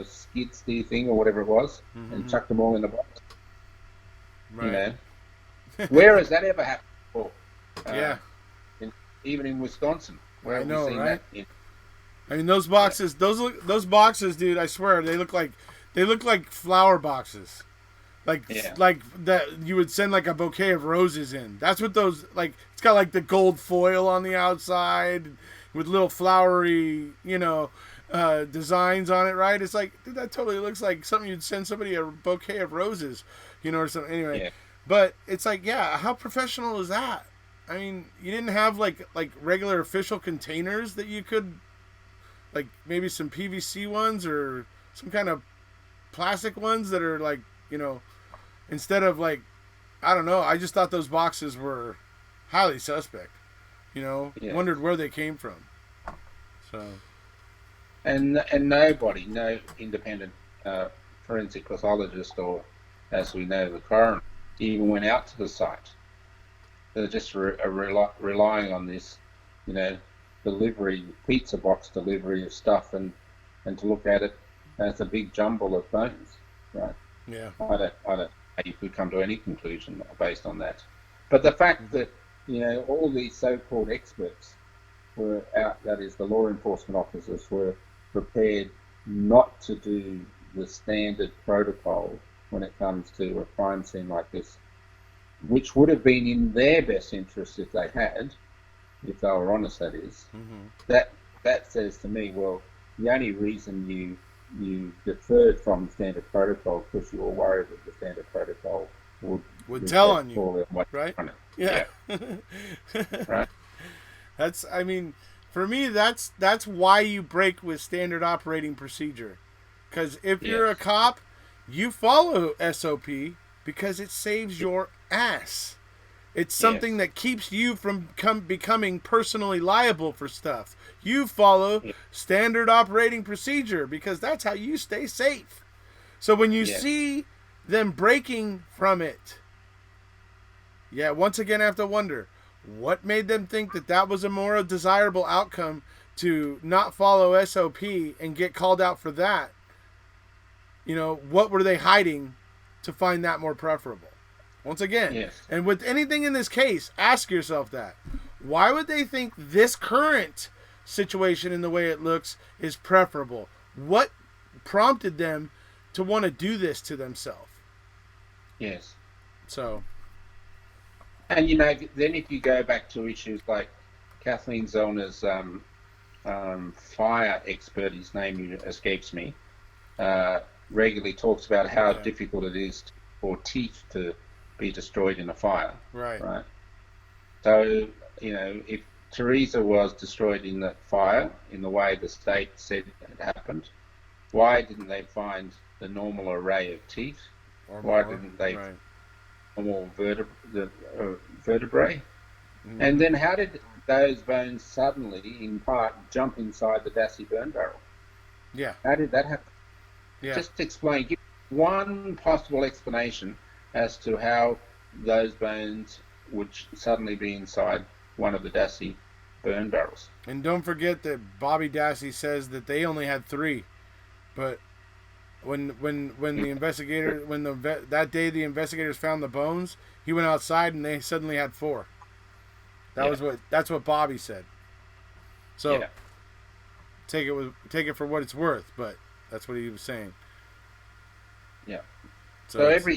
skid steer thing or whatever it was, and Mm-hmm. chucked them all in a box. You Right. know, where has that ever happened before? Yeah. Uh, in, Even in Wisconsin, where I have we know, seen right? that? In? I mean, those Yeah, boxes, those boxes, dude. I swear, they look like flower boxes, like yeah, like that you would send like a bouquet of roses in. That's what those like. It's got like the gold foil on the outside with little flowery, designs on it. Right? It's like, dude, that totally looks like something you'd send somebody a bouquet of roses, or something. Anyway, yeah, but it's like, yeah, how professional is that? I mean, you didn't have like regular official containers that you could like maybe some PVC ones or some kind of plastic ones that are like, you know, instead of like, I don't know. I just thought those boxes were highly suspect. yeah. Wondered where they came from. So And nobody, no independent forensic pathologist or, as we know, the coroner, even went out to the site. They're just relying on this, you know, delivery, pizza box delivery of stuff, and to look at it as a big jumble of bones, right? yeah. I don't how you could come to any conclusion based on that. But the fact Mm-hmm. that, all these so-called experts were out, that is, the law enforcement officers were prepared not to do the standard protocol when it comes to a crime scene like this, which would have been in their best interest if they were honest, that is. Mm-hmm. That says to me, well, the only reason you deferred from standard protocol because you were worried that the standard protocol would Would tell reflect on you, poorly on what right? you're on it. Yeah. Yeah, right. That's. I mean, for me, that's why you break with standard operating procedure. Because if you're a Yes, cop, you follow SOP because it saves your ass. It's something yes, that keeps you from becoming personally liable for stuff. You follow yeah, standard operating procedure because that's how you stay safe. So when you yes, see them breaking from it, yeah, once again I have to wonder what made them think that that was a more desirable outcome to not follow SOP and get called out for that. What were they hiding to find that more preferable? Once again, yes, and with anything in this case, ask yourself that. Why would they think this current situation in the way it looks is preferable? What prompted them to want to do this to themselves? yes. So, And then if you go back to issues like Kathleen Zellner's fire expert, his name escapes me, uh, regularly talks about how yeah, difficult it is for teeth to be destroyed in a fire, right. right? So, if Teresa was destroyed in the fire in the way the state said it happened, why didn't they find the normal array of teeth? Or Why more, didn't they right. find more vertebrae? And Mm-hmm. then how did those bones suddenly, in part, jump inside the Dassey burn barrel? Yeah, How did that happen? yeah. Just explain, give one possible explanation as to how those bones would suddenly be inside one of the Dassey burn barrels. And don't forget that Bobby Dassey says that they only had three, but when the investigator when that day the investigators found the bones, he went outside and they suddenly had four. Yeah, That's what Bobby said. So yeah, take it for what it's worth, but that's what he was saying. yeah. So So it's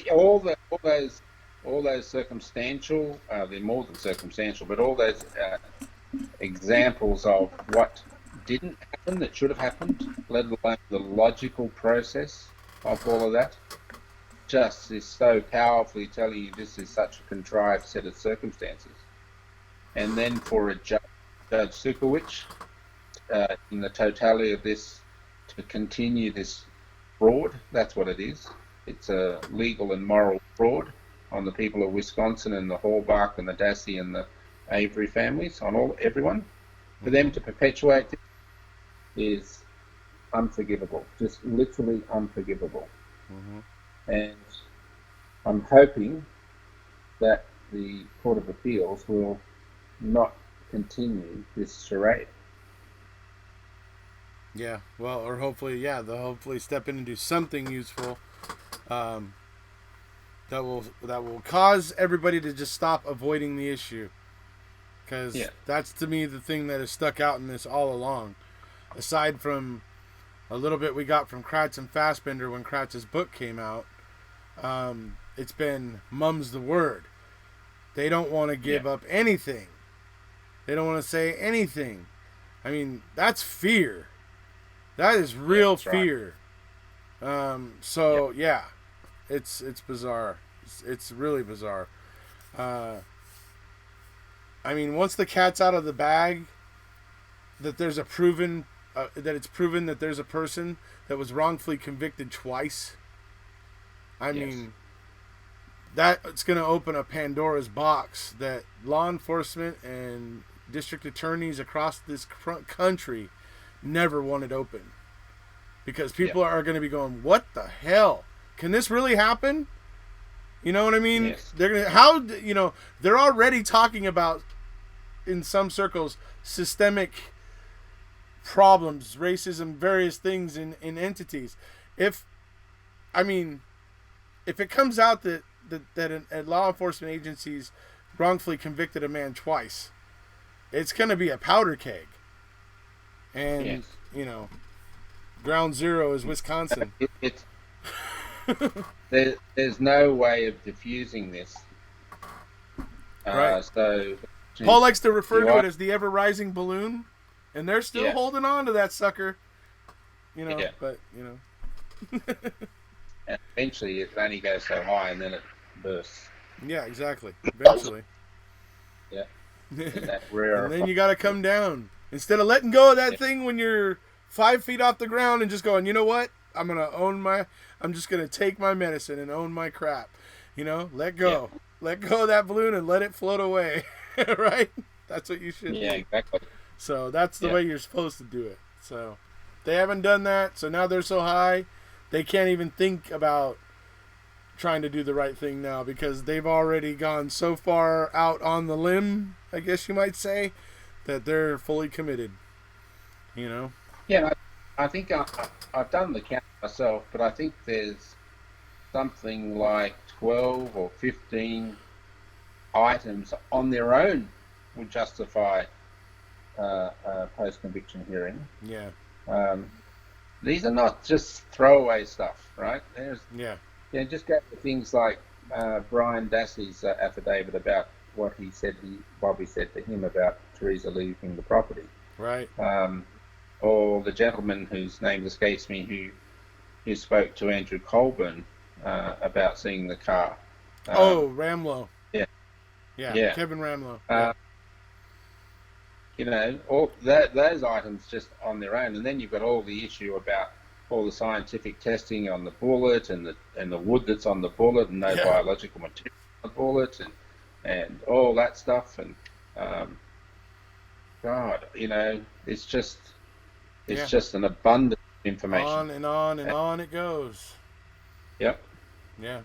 all those circumstantial, they're more than circumstantial, but all those examples of what didn't happen that should have happened, let alone the logical process of all of that, just is so powerfully telling you this is such a contrived set of circumstances. And then for a Judge Sukowicz, in the totality of this, to continue this fraud, that's what it is. It's a legal and moral fraud on the people of Wisconsin and the Hallbach and the Dassey and the Avery families, on everyone. For them to perpetuate this is unforgivable, just literally unforgivable. Mm-hmm. And I'm hoping that the Court of Appeals will not continue this charade. Yeah, well, or hopefully, they'll hopefully step in and do something useful, um, that will cause everybody to just stop avoiding the issue, because that's to me the thing that has stuck out in this all along, aside from a little bit we got from Kratz and Fassbender when Kratz's book came out. It's been mum's the word. They don't want to give up anything. They don't want to say anything. I mean, that's fear. That is real fear. Right. It's bizarre. It's really bizarre. I mean, once the cat's out of the bag, that there's a proven that it's proven that there's a person that was wrongfully convicted twice. I mean, that's going to open a Pandora's box that law enforcement and district attorneys across this country never wanted open, because people are going to be going, what the hell, can this really happen? You know what I mean? They're gonna, they're already talking about, in some circles, systemic problems, racism, various things in entities. If it comes out that law enforcement agencies wrongfully convicted a man twice, it's going to be a powder keg. And, ground zero is Wisconsin. There's no way of diffusing this. Right. So Paul likes to refer to it as the ever-rising balloon, and they're still holding on to that sucker. But, and eventually it only goes so high and then it bursts. Yeah, exactly. Eventually. Yeah. And then you got to come down. Instead of letting go of that thing when you're 5 feet off the ground and just going, you know what? I'm just going to take my medicine and own my crap. Let go. Yeah. Let go of that balloon and let it float away. Right? That's what you should do. Yeah, exactly. So that's the way you're supposed to do it. So they haven't done that. So now they're so high, they can't even think about trying to do the right thing now, because they've already gone so far out on the limb, I guess you might say, that they're fully committed. Yeah, I think I've done the count myself, but I think there's something like 12 or 15 items on their own would justify a post-conviction hearing. Yeah. These are not just throwaway stuff, right? Just go to things like Brian Dassey's affidavit about what Bobby said to him about Teresa leaving the property. Right. Or the gentleman whose name escapes me who spoke to Andrew Colburn about seeing the car. Ramlow. Yeah. Kevin Ramlow. All those items just on their own, and then you've got all the issue about all the scientific testing on the bullet and the wood that's on the bullet, and no biological material on the bullet, and all that stuff, and God, it's just an abundance of information. On and on and on it goes. Yep. Yeah.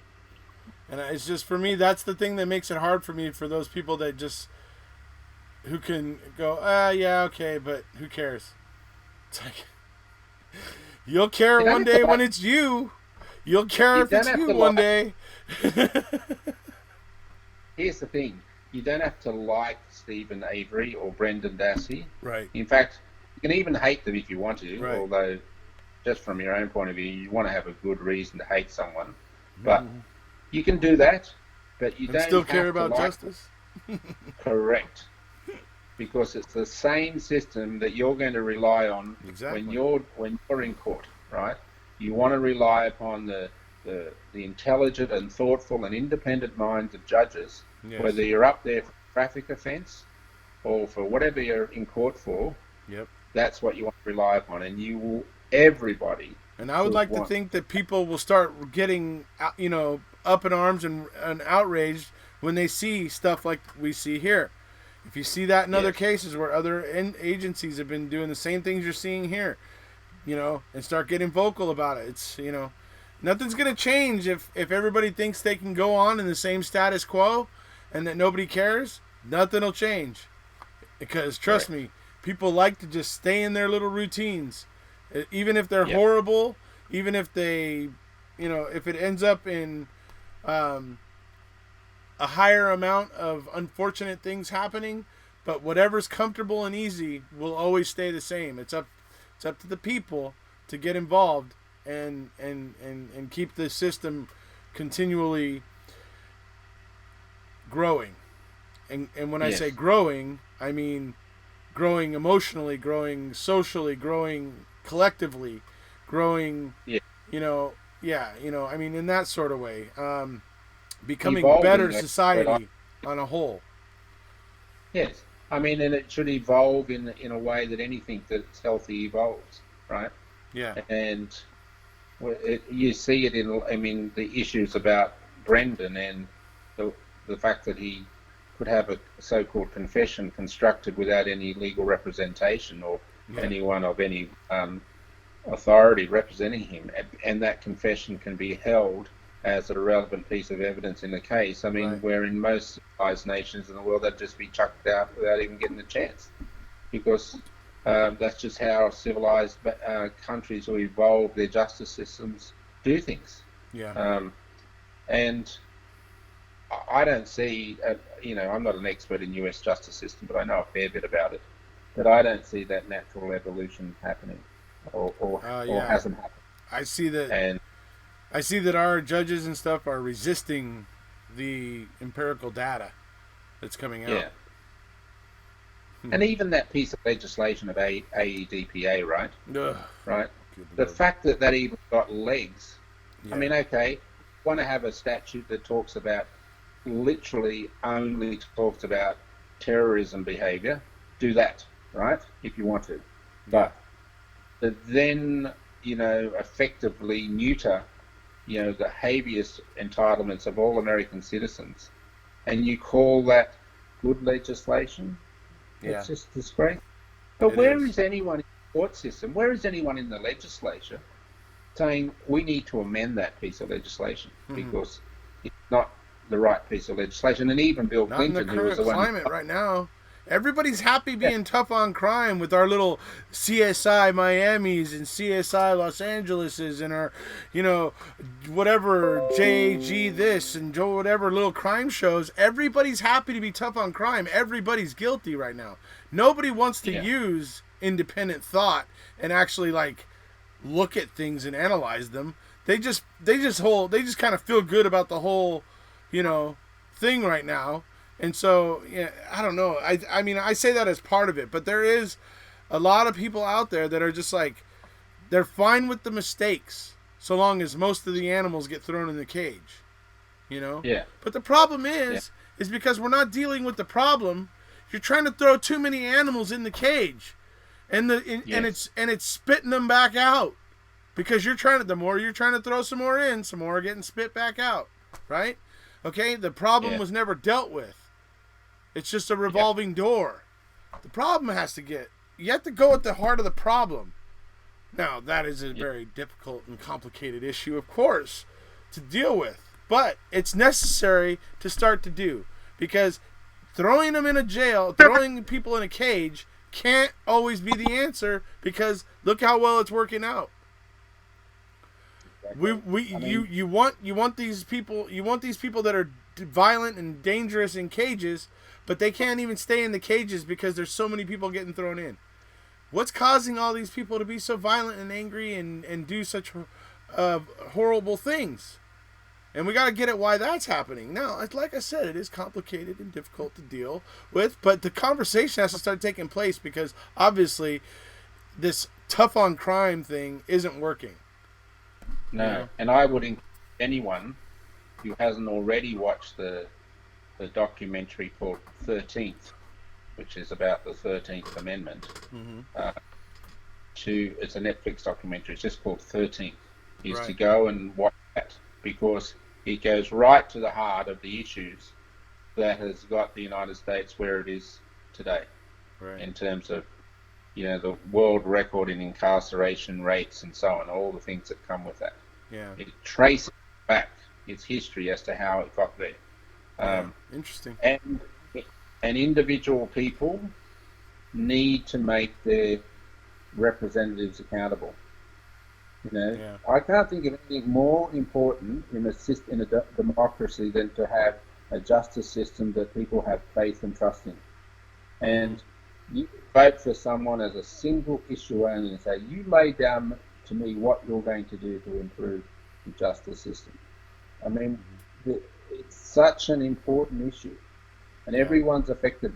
And it's just, for me, that's the thing that makes it hard for me, for those people that just, who can go, okay, but who cares? It's like, you'll care one day when it's you. You'll care if it's you one day. Here's the thing. You don't have to like Stephen Avery or Brendan Dassey. Right. In fact, you can even hate them if you want to, right. Although just from your own point of view, you want to have a good reason to hate someone. But you can do that, but you don't still care about justice. Correct. Because it's the same system that you're going to rely on when you're in court, right? You want to rely upon the intelligent and thoughtful and independent minds of judges, whether you're up there for a traffic offence or for whatever you're in court for. Yep. That's what you want to rely upon, and everybody. And I would like to think that people will start getting, up in arms and outraged when they see stuff like we see here. If you see that in other Yes. cases where other agencies have been doing the same things you're seeing here, and start getting vocal about it. It's, nothing's going to change if everybody thinks they can go on in the same status quo and that nobody cares. Nothing will change. Because trust Correct. me, people like to just stay in their little routines. Even if they're Yep. horrible, even if they, if it ends up in um, a higher amount of unfortunate things happening, but whatever's comfortable and easy will always stay the same. It's up to the people to get involved and keep the system continually growing. And when I say Yes. growing, I mean growing emotionally, growing socially, growing collectively, growing, Yeah. I mean in that sort of way. Becoming better Evolving. society on a whole. Yes. I mean, and it should evolve in a way that anything that's healthy evolves, right? Yeah. And you see it in, I mean, the issues about Brendan and the the fact that he could have a so-called confession constructed without any legal representation or Yeah. anyone of any authority representing him, and that confession can be held as a relevant piece of evidence in the case. I mean, Right. where in most civilized nations in the world, they'd just be chucked out without even getting a chance, because that's just how civilized countries who evolve their justice systems do things. Yeah. Um, and I don't see, I'm not an expert in US justice system, but I know a fair bit about it. But I don't see that natural evolution happening, or Yeah. hasn't happened. I see that. And I see that our judges and stuff are resisting the empirical data that's coming out. yeah, and even that piece of legislation of AEDPA, right? Ugh, Right. good The Lord. fact that that even got legs. Yeah. I mean, okay, want to have a statute that talks about literally only talks about terrorism behavior, do that, right? If you want to. Yeah. But then, effectively neuter, the habeas entitlements of all American citizens, and you call that good legislation? Yeah. It's just disgraceful. But It where is. is anyone in the court system? Where is anyone in the legislature saying we need to amend that piece of legislation because it's not the right piece of legislation? And even Bill Not in the Clinton, who was current the one, climate right now. Everybody's happy yeah, being tough on crime with our little CSI Miamis and CSI Los Angeleses and our, whatever JG this and Joe whatever little crime shows. Everybody's happy to be tough on crime. Everybody's guilty right now. Nobody wants to yeah, use independent thought and actually look at things and analyze them. They just kind of feel good about the whole, thing right now. And so, yeah, I don't know. I mean, I say that as part of it, but there is a lot of people out there that are just they're fine with the mistakes so long as most of the animals get thrown in the cage, yeah, But the problem yeah, is because we're not dealing with the problem. You're trying to throw too many animals in the cage, and yes, it's spitting them back out because the more you're trying to throw some more in, some more are getting spit back out, right? Okay, the problem yeah, was never dealt with. It's just a yeah, revolving door. The problem you have to go at the heart of the problem. Now, that is a yeah, very difficult and complicated issue, of course, to deal with. But it's necessary to start to do. Because throwing them in a jail, throwing people in a cage, can't always be the answer because look how well it's working out. exactly. I mean, You want these people that are violent and dangerous in cages, but they can't even stay in the cages because there's so many people getting thrown in. What's causing all these people to be so violent and angry and do such horrible things? And we got to get at why that's happening. Now, like I said, it is complicated and difficult to deal with, but the conversation has to start taking place because obviously this tough on crime thing isn't working. no. And I would encourage anyone who hasn't already watched the documentary called 13th, which is about the 13th Amendment. Mm-hmm. Uh, it's a Netflix documentary. It's just called 13th. Is to Right. go and watch that because it goes right to the heart of the issues that has got the United States where it is today Right. in terms of, the world record in incarceration rates and so on, all the things that come with that. Yeah. It traces back its history as to how it got there. Yeah. Interesting. And individual people need to make their representatives accountable. Yeah. I can't think of anything more important in a democracy than to have a justice system that people have faith and trust in. And you vote for someone as a single issue only and say, you lay down to me what you're going to do to improve the justice system. I mean, it's such an important issue, and everyone's affected.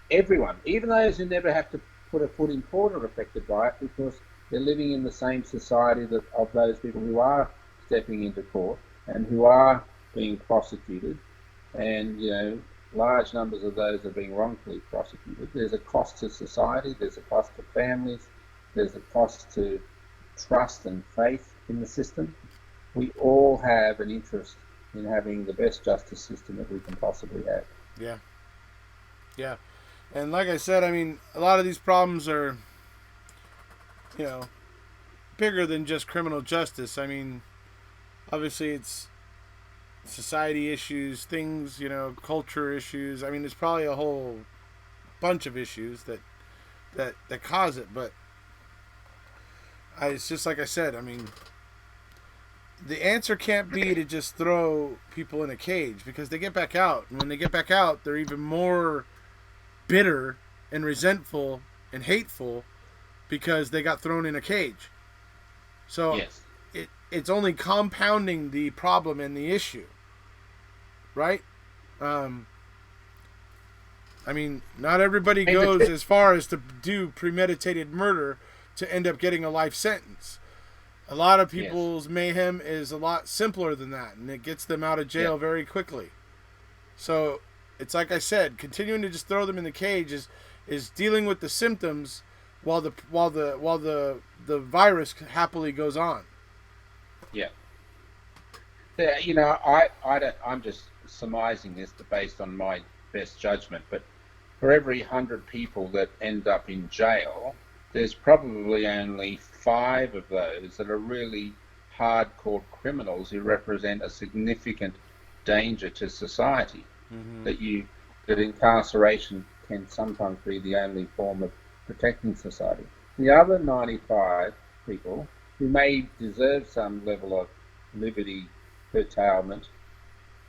Everyone, even those who never have to put a foot in court, are affected by it because they're living in the same society of those people who are stepping into court and who are being prosecuted, and large numbers of those are being wrongfully prosecuted. There's a cost to society, there's a cost to families, there's a cost to trust and faith in the system. We all have an interest in having the best justice system that we can possibly have. Yeah. Yeah. And like I said, I mean, a lot of these problems are, bigger than just criminal justice. I mean, obviously it's society issues, things, culture issues. I mean, there's probably a whole bunch of issues that cause it, but it's just like I said. I mean, the answer can't be to just throw people in a cage because they get back out, and when they get back out, they're even more bitter and resentful and hateful because they got thrown in a cage. So yes. It's only compounding the problem and the issue, right? I mean, not everybody goes as far as to do premeditated murder to end up getting a life sentence. A lot of people's mayhem is a lot simpler than that, and it gets them out of jail very quickly. So it's like I said, continuing to just throw them in the cage is dealing with the symptoms while the virus happily goes on. Yeah. I'm just surmising this based on my best judgment, but for every 100 people that end up in jail, there's probably only 5 of those that are really hardcore criminals who represent a significant danger to society. Mm-hmm. That incarceration can sometimes be the only form of protecting society. The other 95 people who may deserve some level of liberty curtailment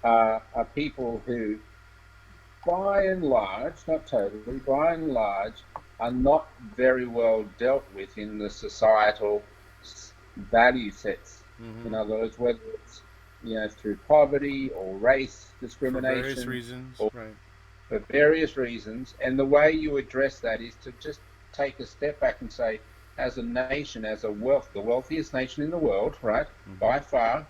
are people who, by and large, not totally, by and large, are not very well dealt with in the societal value sets. Mm-hmm. In other words, whether it's through poverty or race discrimination, for various reasons, right? For various reasons, and the way you address that is to just take a step back and say, as a nation, the wealthiest nation in the world, right, by far,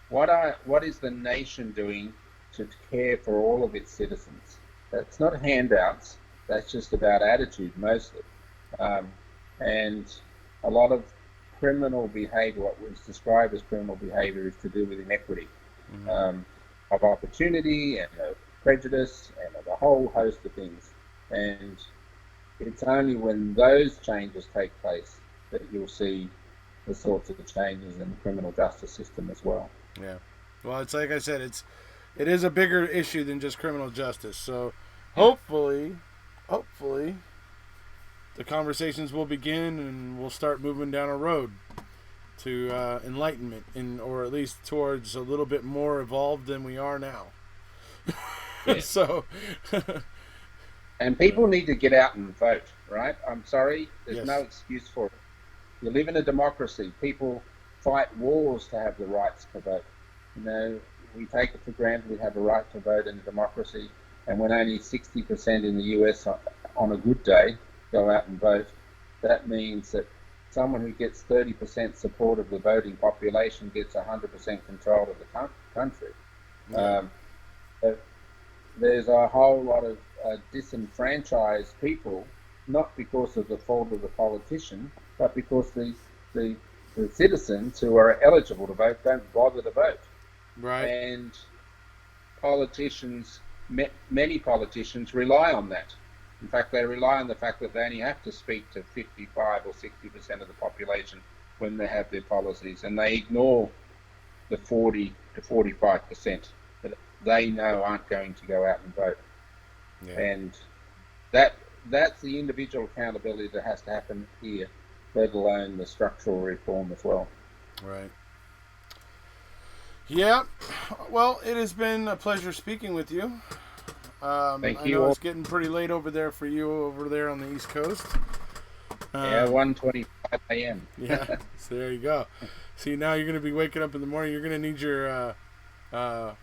what is the nation doing to care for all of its citizens? That's not handouts. That's just about attitude mostly, and a lot of criminal behavior, what was described as criminal behavior, is to do with inequity, of opportunity and of prejudice and of a whole host of things. And it's only when those changes take place that you'll see the sorts of changes in the criminal justice system as well. Yeah. Well, it's like I said, it is a bigger issue than just criminal justice. So hopefully the conversations will begin and we'll start moving down a road to enlightenment, or at least towards a little bit more evolved than we are now. So and people need to get out and vote, right? I'm sorry, there's no excuse for it. You live in a democracy. People fight wars to have the rights to vote. We take it for granted we have a right to vote in a democracy, and when only 60% in the US on a good day go out and vote, that means that someone who gets 30% support of the voting population gets 100% control of the country. There's a whole lot of disenfranchised people, not because of the fault of the politician, but because the citizens who are eligible to vote don't bother to vote. Right. And politicians, many politicians rely on that. In fact, they rely on the fact that they only have to speak to 55 or 60% of the population when they have their policies, and they ignore the 40 to 45% that they know aren't going to go out and vote. Yeah. And that's the individual accountability that has to happen here, let alone the structural reform as well. Right. Yeah. Well, it has been a pleasure speaking with you. Thank I you know all. it's getting pretty late over there for you over there on the East Coast. Yeah, 1:25 a.m. Yeah. So there you go. See, now you're going to be waking up in the morning. You're going to need your what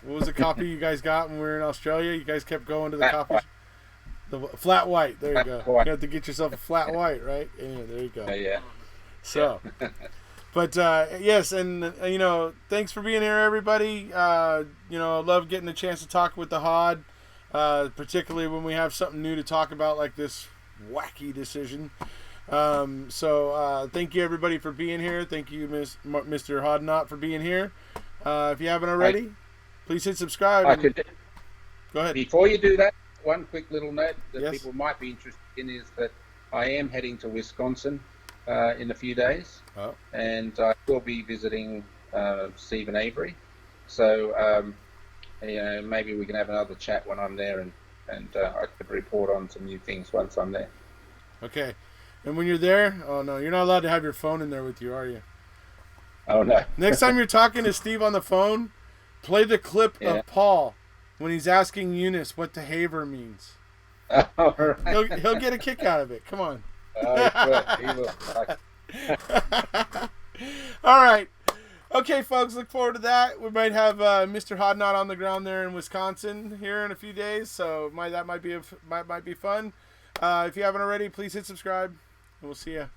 was the coffee you guys got when we were in Australia? You guys kept going to the coffee. The flat white. There you go. You have to get yourself a flat white, right? Anyway, there you go. Yeah. So, but yes, and thanks for being here, everybody. I love getting a chance to talk with the Hodd, particularly when we have something new to talk about, like this wacky decision. So thank you, everybody, for being here. Thank you, Mr. Hodd, for being here. If you haven't already, please hit subscribe. Go ahead. Before you do that, one quick little note that Yes. people might be interested in is that I am heading to Wisconsin in a few days, and I will be visiting Stephen Avery. So maybe we can have another chat when I'm there, and I could report on some new things once I'm there. Okay. And when you're there, oh no, you're not allowed to have your phone in there with you, are you? Oh no. Next time you're talking to Steve on the phone, play the clip of Paul when he's asking Eunice what "haver" means. All right. He'll get a kick out of it. Come on. He will. All right. Okay, folks, look forward to that. We might have Mr. Hodd on the ground there in Wisconsin here in a few days, so that might be fun. If you haven't already, please hit subscribe, and we'll see you.